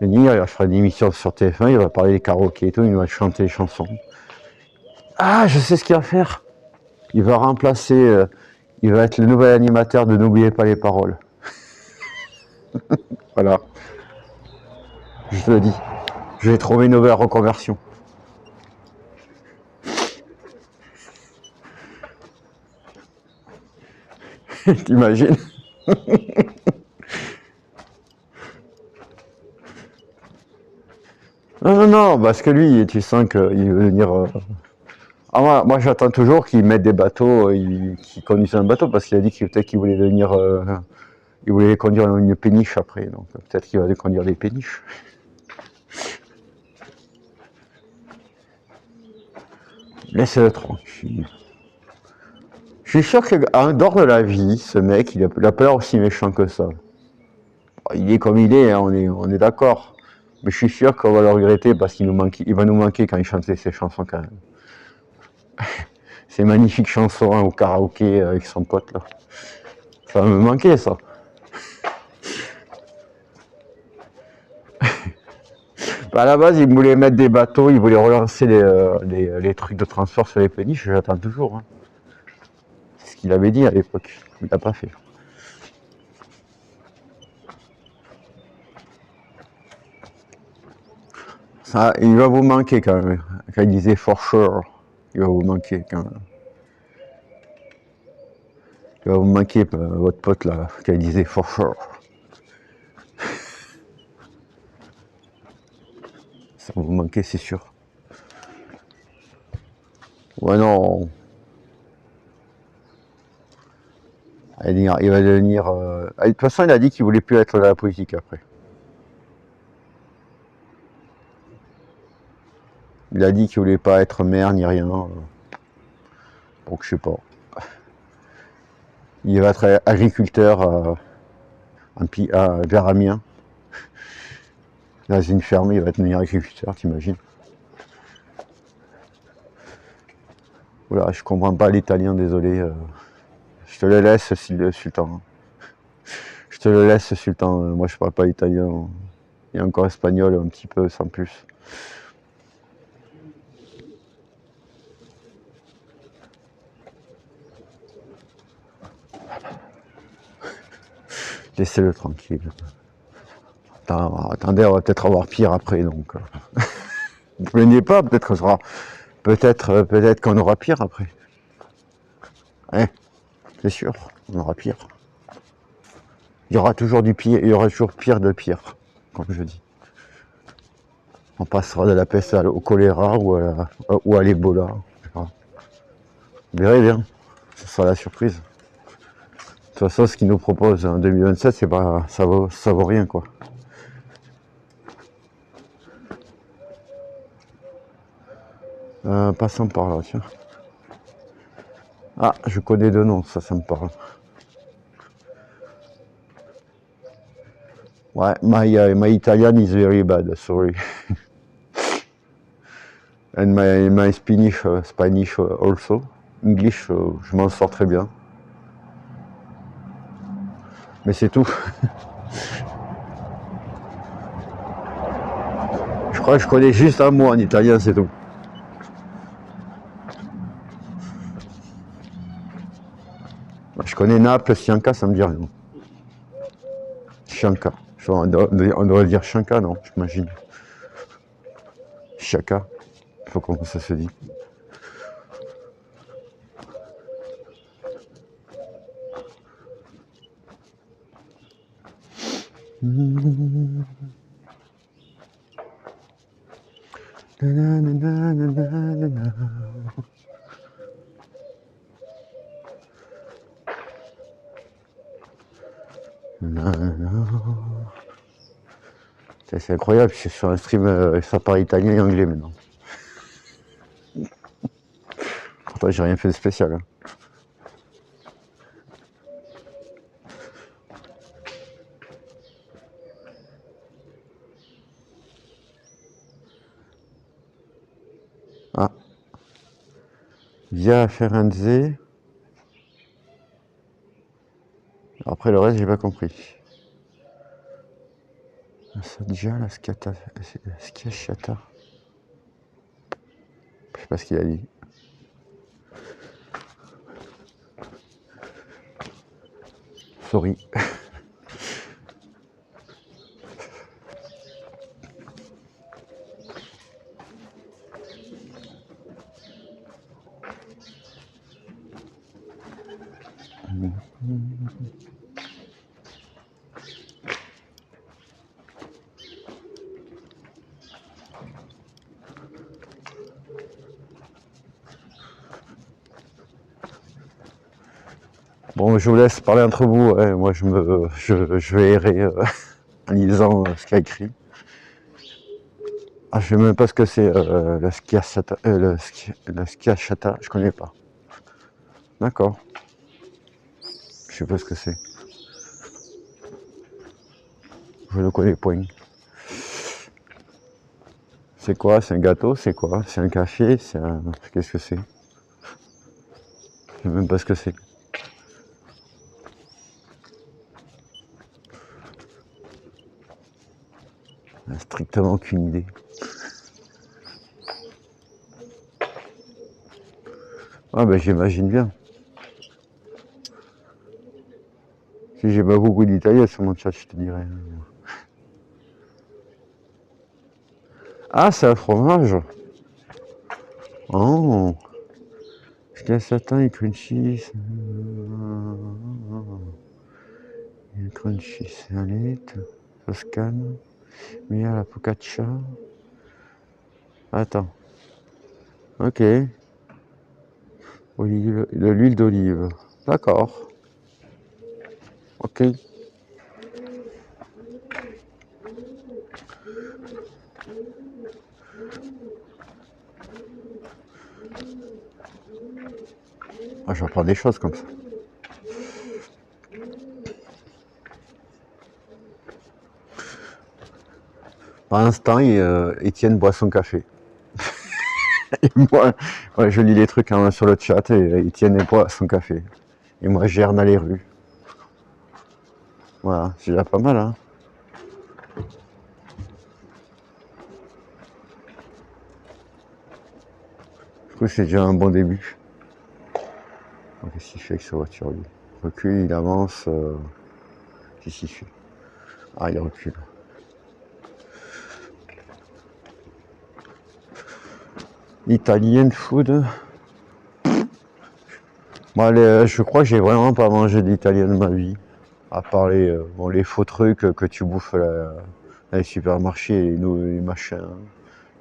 Il va faire une émission sur TF1, il va parler des karaokés et tout, il va chanter les chansons. Ah, je sais ce qu'il va faire. Il va remplacer, il va être le nouvel animateur de N'oubliez pas les paroles. Voilà, je te le dis. Je vais trouver une nouvelle reconversion. T'imagines? Non, non, non, parce que lui, tu sens qu'il veut venir. Ah, moi j'attends toujours qu'il mette des bateaux, qu'il conduise un bateau, parce qu'il a dit qu'il peut-être qu'il voulait devenir. Il voulait conduire une péniche après, donc peut-être qu'il va conduire des péniches. Laissez-le tranquille. Je suis sûr qu'en dehors de la vie, ce mec, il a pas l'air aussi méchant que ça. Il est comme il est, hein, on est d'accord. Mais je suis sûr qu'on va le regretter parce il va nous manquer quand il chantait ses chansons quand même. Ces magnifiques chansons hein, au karaoké avec son pote là. Ça va me manquer ça. Bah, à la base, il voulait mettre des bateaux, il voulait relancer les trucs de transport sur les péniches, j'attends toujours. Hein. C'est ce qu'il avait dit à l'époque. Il l'a pas fait. Ça, il va vous manquer quand même. Quand il disait for sure, il va vous manquer quand même. Il va vous manquer votre pote là, quand il disait for sure. Ça va vous manquer, c'est sûr. Ouais, non. Il va devenir. De toute façon, il a dit qu'il voulait plus être dans la politique après. Il a dit qu'il voulait pas être maire ni rien. Donc je sais pas. Il va être agriculteur vers Amiens. Dans une ferme, il va devenir agriculteur, t'imagines? Voilà, je comprends pas l'italien, désolé. Je te le laisse, Sultan. Je te le laisse, Sultan. Moi, je parle pas italien. Et encore espagnol, un petit peu, sans plus. Laissez-le tranquille. Attendez, on va peut-être avoir pire après, donc. Ne plaignez pas, peut-être qu'on sera. Peut-être qu'on aura pire après. Ouais, c'est sûr, on aura pire. Il y aura toujours du pire, il y aura toujours pire de pire, comme je dis. On passera de la peste au choléra ou à l'Ebola. Vous verrez bien, ce sera la surprise. De toute façon, ce qu'ils nous proposent en 2027, c'est pas, ça vaut rien quoi. Passons par là, tiens. Ah, je connais deux noms, ça me parle. Ouais, my Italian is very bad, sorry. And my Spanish also. English, je m'en sors très bien. Mais c'est tout. Je crois que je connais juste un mot en italien, c'est tout. Je connais Naples, Chianca, ça me dit rien. Chianca. On devrait dire Chianca, non, j'imagine. Chiaca. Je sais pas comment ça se dit. C'est incroyable, je suis sur un stream, ça parle italien et anglais maintenant. Pourtant, j'ai rien fait de spécial. Hein. Ah, via Firenze. Après le reste, j'ai pas compris. Saggia, la schiacciata. Je sais pas ce qu'il a dit. Sorry. Bon, je vous laisse parler entre vous. Ouais. Moi, je vais errer en lisant ce qu'il y a écrit. Ah, je sais même pas ce que c'est la schiacciata. La schiacciata, je connais pas. D'accord. Je sais pas ce que c'est. Je ne connais point. C'est quoi? C'est un gâteau? C'est quoi? C'est un café? C'est un... Qu'est-ce que c'est? Je sais même pas ce que c'est. Strictement aucune idée. Ah ben j'imagine bien. Si j'ai pas beaucoup d'italien sur mon chat, je te dirais. Ah, c'est un fromage. Oh. Scassata et crunchy. Crunchy salette. Toscane. Mia la focaccia. Attends. Ok. Olive, de l'huile d'olive. D'accord. Ok. Ah, j'apprends des choses comme ça. Pour l'instant, Étienne boit son café. Et moi, ouais, je lis les trucs sur le chat et Étienne boit son café. Et moi, je gère dans les rues. Voilà, c'est déjà pas mal, hein. Je trouve que c'est déjà un bon début. Qu'est-ce qu'il fait avec sa voiture, lui? Il recule, il avance. Qu'est-ce qu'il fait? Ah, il recule. Italian food. Moi, je crois que j'ai vraiment pas mangé d'italien de ma vie. À part les faux trucs que tu bouffes dans les supermarchés, les machins.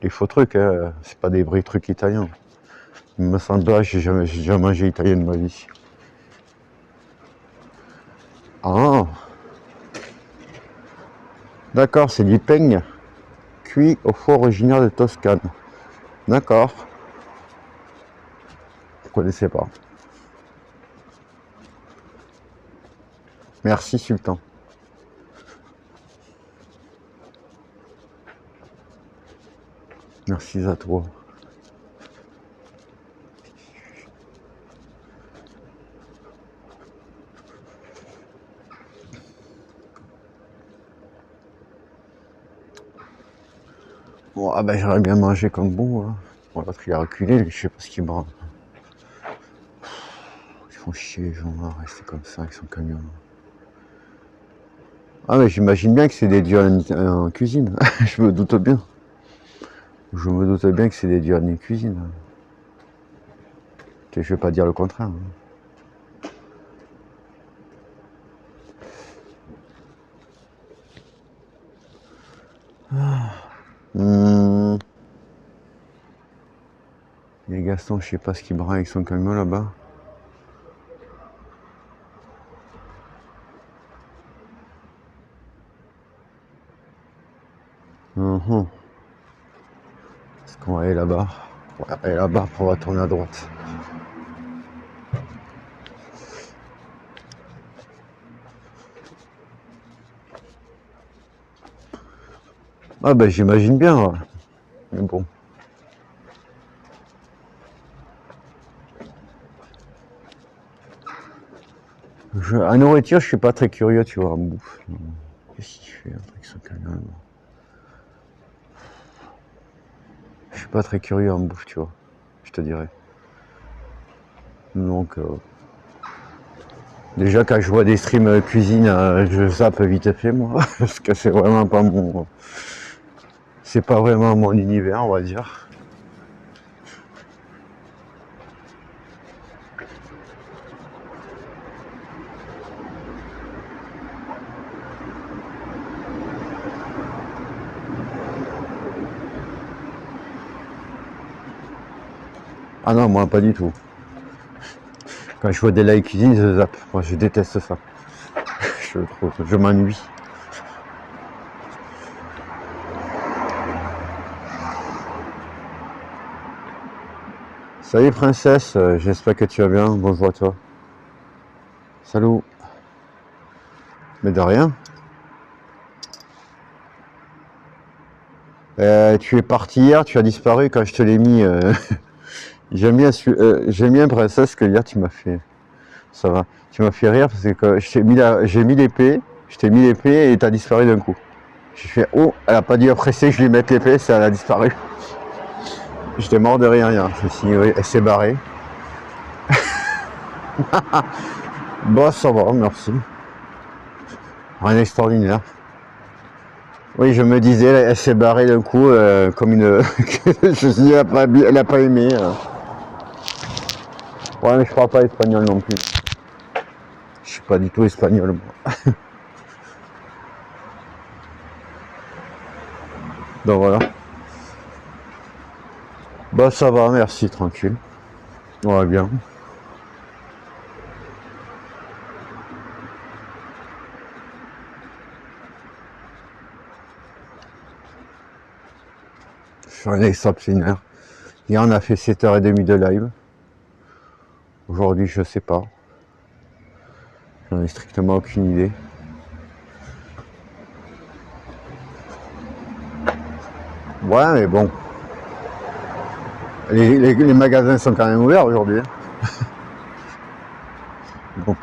Les faux trucs, hein, c'est pas des vrais trucs italiens. Il me semble pas, j'ai jamais mangé italien de ma vie. Ah, d'accord, c'est du peigne cuit au four originaire de Toscane. D'accord, je connaissais pas. Merci Sultan. Merci à toi. Bon, ah ben j'aurais bien mangé comme bon. Hein. Bon, l'autre il a reculé, je sais pas ce qu'il me rend. Ils font chier les gens là, rester comme ça avec son camion. Ah mais j'imagine bien que c'est des dieux en cuisine. Je me doute bien. Je me doute bien que c'est des dieux en cuisine. Je vais pas dire le contraire. Hein. Les Gaston, je sais pas ce qu'il braille avec son camion là-bas. Est-ce qu'on va aller là-bas? On va aller là-bas pour retourner à droite. Ah ben j'imagine bien, ouais. Mais bon. À nourriture, je suis pas très curieux, tu vois, en bouffe. Qu'est-ce qu'il fait avec son camion? Je suis pas très curieux en bouffe, tu vois. Je te dirais. Donc, Déjà quand je vois des streams cuisine, je zappe vite fait moi, parce que c'est vraiment pas mon... C'est pas vraiment mon univers, on va dire. Ah non, moi pas du tout. Quand je vois des live cuisine, je zappe. Moi je déteste ça. Je m'ennuie. Salut princesse, j'espère que tu vas bien. Bonjour à toi. Salut. Mais de rien. Tu es parti hier, tu as disparu quand je te l'ai mis. J'aime bien princesse que hier tu m'as fait. Ça va. Tu m'as fait rire parce que j'ai mis l'épée, je t'ai mis l'épée et t'as disparu d'un coup. J'ai fait oh, elle a pas dû apprécier que je lui mette l'épée, ça elle a disparu. J'étais mort de rire hier. Je me suis dit, oui, elle s'est barrée. Bon, ça va, merci. Rien d'extraordinaire. Oui, je me disais, elle s'est barrée d'un coup, comme une... je me suis dit, elle a pas aimé. Ouais, mais je parle pas espagnol non plus. Je suis pas du tout espagnol, moi. Donc voilà. Bah ça va, merci, tranquille. On va bien. Je suis un extraordinaire. Hier, on a fait 7h30 de live. Aujourd'hui, je sais pas. J'en ai strictement aucune idée. Ouais, mais bon. Les magasins sont quand même ouverts aujourd'hui. Donc,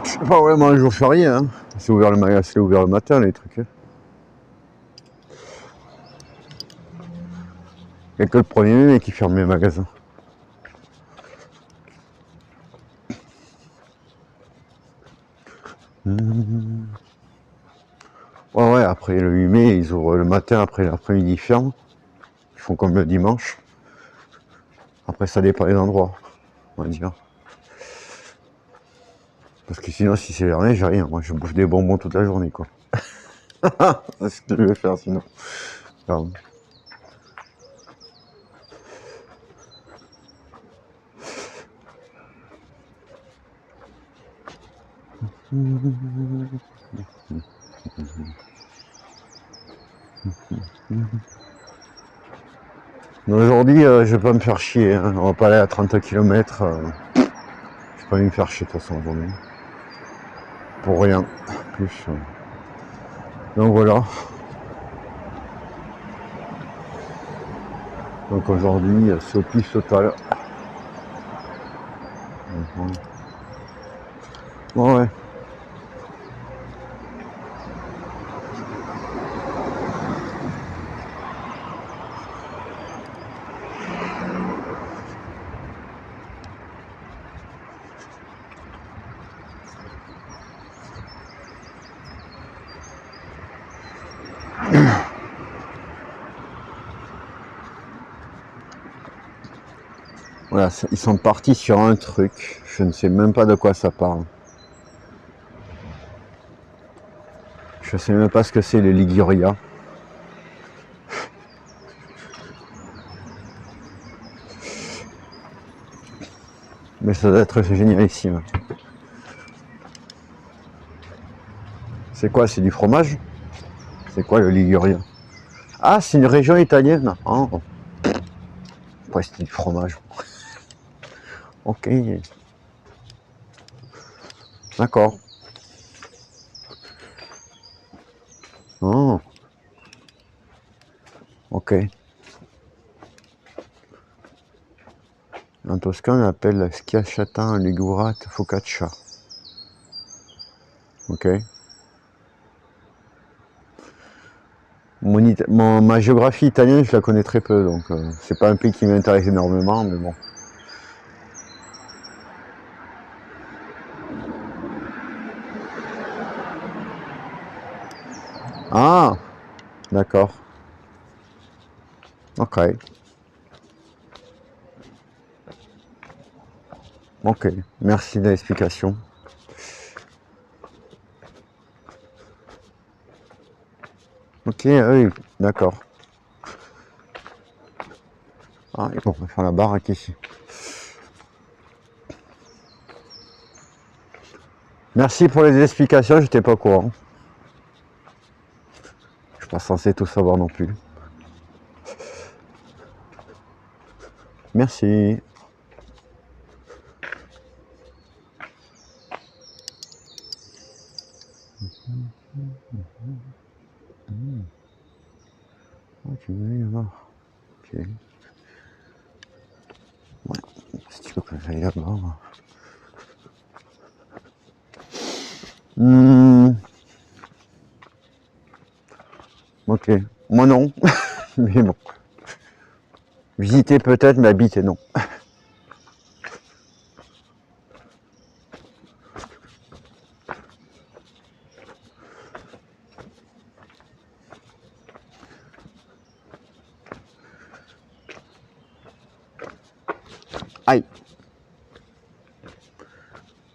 c'est pas vraiment un jour férié. Hein. C'est ouvert le magasin, c'est ouvert le matin, les trucs. Il n'y a que le 1er mai qui ferme les magasins. Ouais, ouais, après le 8 mai, ils ouvrent le matin, après l'après-midi, ils ferment. Ils font comme le dimanche. Après, ça dépend des endroits, on va dire. Parce que sinon, si c'est verné, j'ai rien. Moi, je bouffe des bonbons toute la journée, quoi. C'est ce que je vais faire sinon. Alors, aujourd'hui, je vais pas me faire chier. Hein. On va pas aller à 30 km. Je vais pas me faire chier de toute façon aujourd'hui. Pour rien. Plus. Donc voilà. Donc aujourd'hui, c'est au plus total. Bon, ouais. Voilà, ils sont partis sur un truc. Je ne sais même pas de quoi ça parle. Je sais même pas ce que c'est le Liguria. Mais ça doit être génialissime. C'est quoi? C'est du fromage? C'est quoi le Liguria? Ah, c'est une région italienne. Oh. Ouais, c'est du fromage. Ok. D'accord. Oh. Ok. En toscan, on appelle la schiacciata ligurate focaccia. Ok. Ma géographie italienne, je la connais très peu, donc c'est pas un pays qui m'intéresse énormément, mais bon. Ah, d'accord. Ok. Ok. Merci de l'explication. Ok, oui, d'accord. Ah, et on peut faire la baraque ici. Merci pour les explications, j'étais pas au courant. Je suis pas censé tout savoir non plus. Merci. Ah, tu veux y voir. Ok. Ouais. Si tu veux que j'aille là-bas. Ok. Moi non. Mais bon. Visiter peut-être, mais habiter non. Aïe.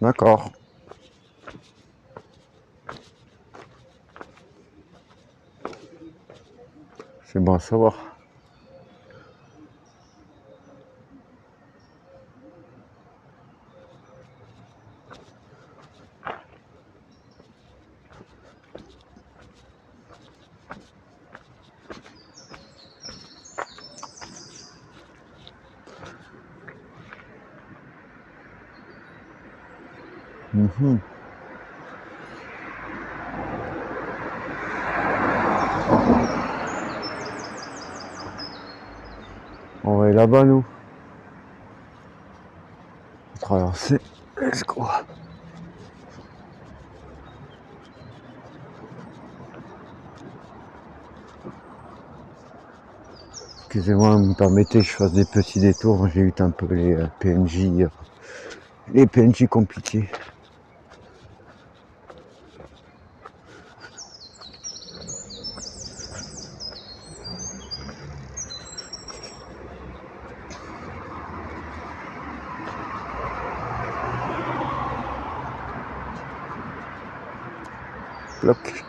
D'accord. C'est bon à savoir. On va aller là-bas, nous. Traverser. Let's go. Excusez-moi, vous me permettez que je fasse des petits détours. J'évite un peu les PNJ compliqués. Bloc.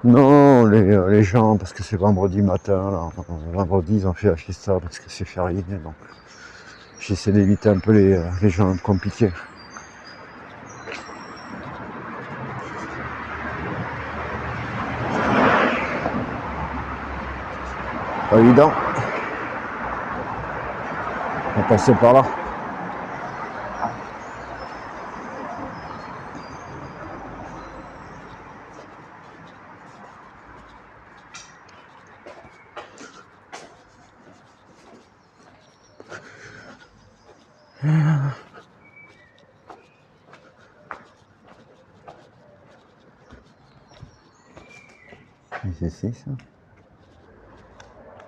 Non, les gens, parce que c'est vendredi matin, là. Vendredi, ils ont fait acheter ça parce que c'est férié. Donc, j'essaie d'éviter un peu les gens compliqués. Pas évident. On va passer par là. C'est ici, ça.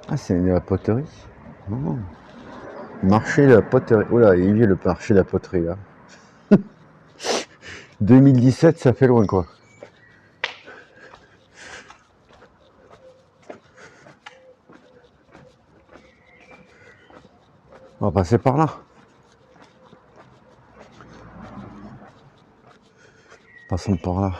Ah, c'est la poterie. Oh. Marché de la poterie. Oh là, il est vieux le marché de la poterie, là. 2017, ça fait loin, quoi. On va passer par là. Passons par là.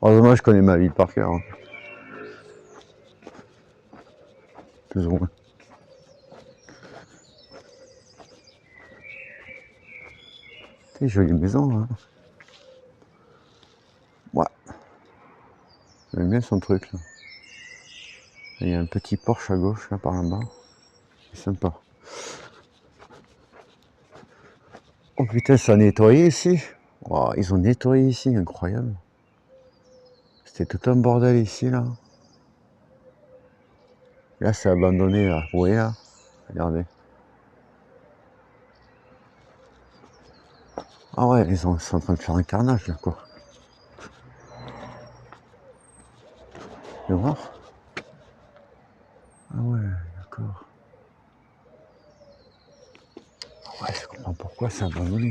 Heureusement, je connais ma ville par cœur. Hein. Plus ou moins. C'est jolie maison, hein. Ouais. J'aime bien son truc, là. Il y a un petit Porsche à gauche, là, par là-bas. C'est sympa. Oh putain, ça a nettoyé ici. Oh, ils ont nettoyé ici, incroyable. C'était tout un bordel ici, là. Là, c'est abandonné, là. Vous voyez, là? Regardez. Ah ouais, ils sont en train de faire un carnage, là, quoi. Tu vas voir? Ah ouais, d'accord. Ouais, je comprends pourquoi c'est abandonné.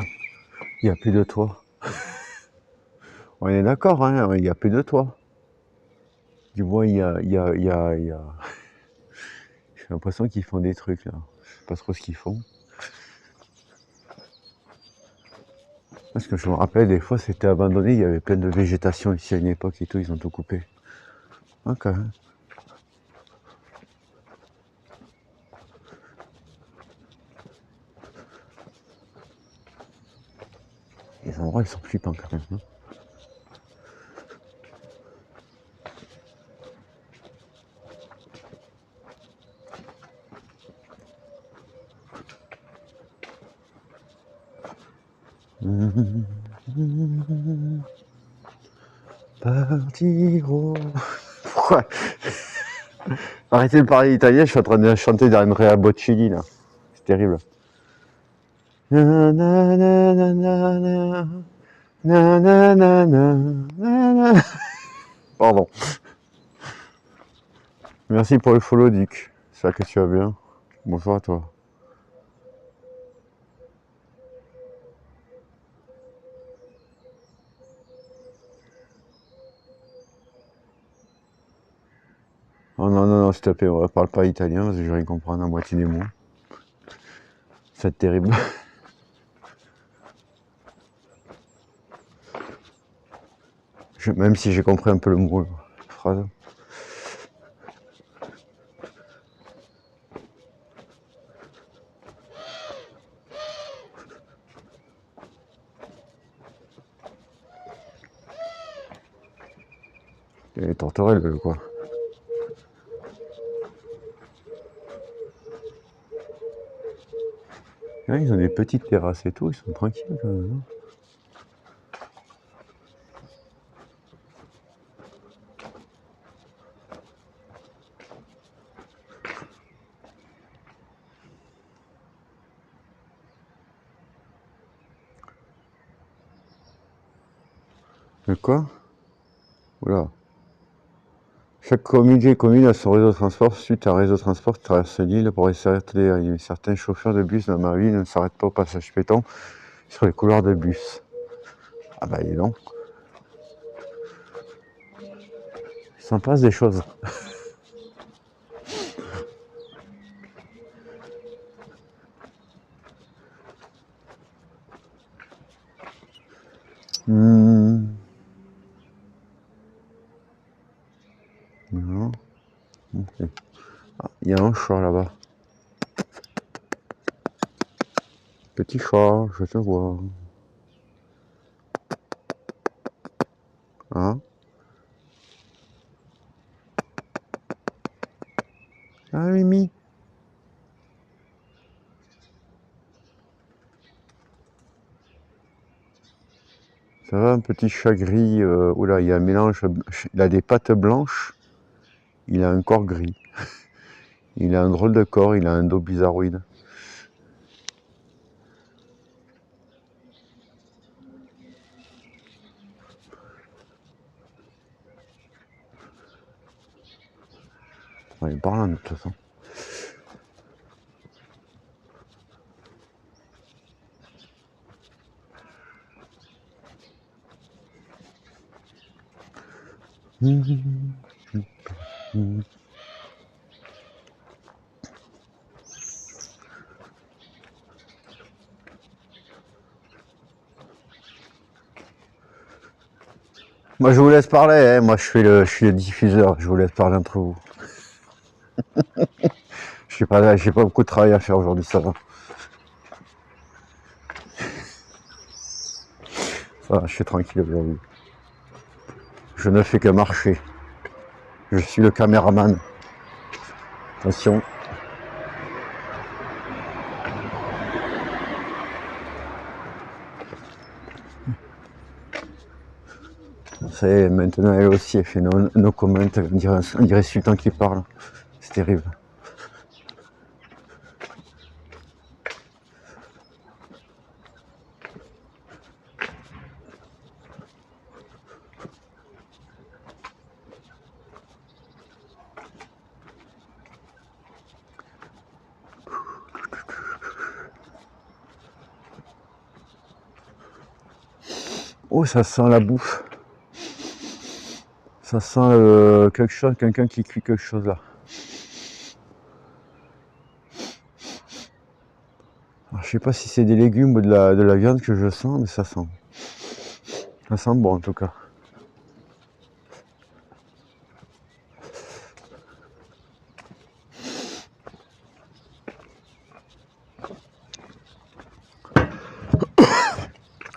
Il n'y a plus de toit. On est d'accord, hein, il n'y a plus de toit. Du moins, j'ai l'impression qu'ils font des trucs, là. Je sais pas trop ce qu'ils font. Parce que je me rappelle, des fois, c'était abandonné, il y avait plein de végétation ici à une époque et tout, ils ont tout coupé. Ok. Les endroits, ils sont flippants quand même. Hein. Partiro. Pourquoi? Arrêtez de parler italien, je suis en train de chanter d'Andrea Bocelli là. C'est terrible. Pardon. Merci pour le follow, Dick. C'est ça que tu vas bien. Bonjour à toi. Oh non, non, non, s'il te plaît, on ne parle pas italien parce que je vais rien comprendre à moitié des mots. C'est terrible. Même si j'ai compris un peu le mot, la phrase. Il y a les tourterelles, quoi. Là, ils ont des petites terrasses et tout, ils sont tranquilles quand même. De quoi? Oula. Chaque commune a son réseau de transport. Suite à un réseau de transport qui traverse l'île pour s'arrêter. Certains chauffeurs de bus dans ma ville ne s'arrêtent pas au passage piéton sur les couloirs de bus. Ah bah dis donc. Il s'en passe des choses. Non. Okay. Ah, il y a un chat là-bas. Petit chat, je te vois. Hein? Ah Mimi. Ça va, un petit chat gris. Oula, il y a un mélange. Il a des pattes blanches. Il a un corps gris. Il a un drôle de corps. Il a un dos bizarroïde. Ouais, il parle de toute façon. Moi je vous laisse parler, hein. Moi je suis le diffuseur, je vous laisse parler entre vous. Je suis pas là, j'ai pas beaucoup de travail à faire aujourd'hui, ça va. Ça va, je suis tranquille aujourd'hui. Je ne fais que marcher. Je suis le caméraman. Attention. Ça y est, maintenant elle aussi, elle fait nos comments, on dirait Sultan qui parle. C'est terrible. Oh, ça sent la bouffe. Ça sent quelque chose, quelqu'un qui cuit quelque chose là. Alors, je sais pas si c'est des légumes ou de la viande que je sens, mais ça sent. Ça sent bon en tout cas.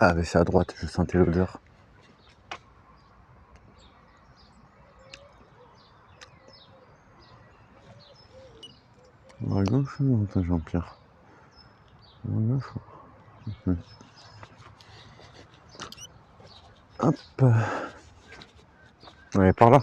Ah mais c'est à droite, je sentais l'odeur. À gauche ou à Jean-Pierre? À gauche. Hop. Ouais, par là.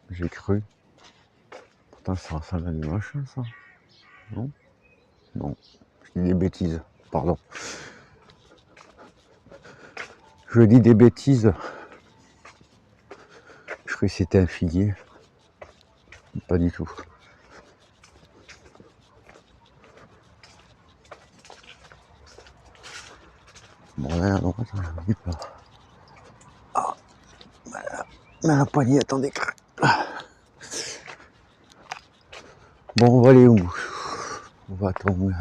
J'ai cru. Pourtant ça ressemble à du machin ça. Non? Non. Je dis des bêtises. Pardon. Je dis des bêtises. Je croyais que c'était un figuier. Pas du tout. Bon, là, à droite, je dis pas. Ah, la poignée, attendez. Bon, on va aller où? On va tomber.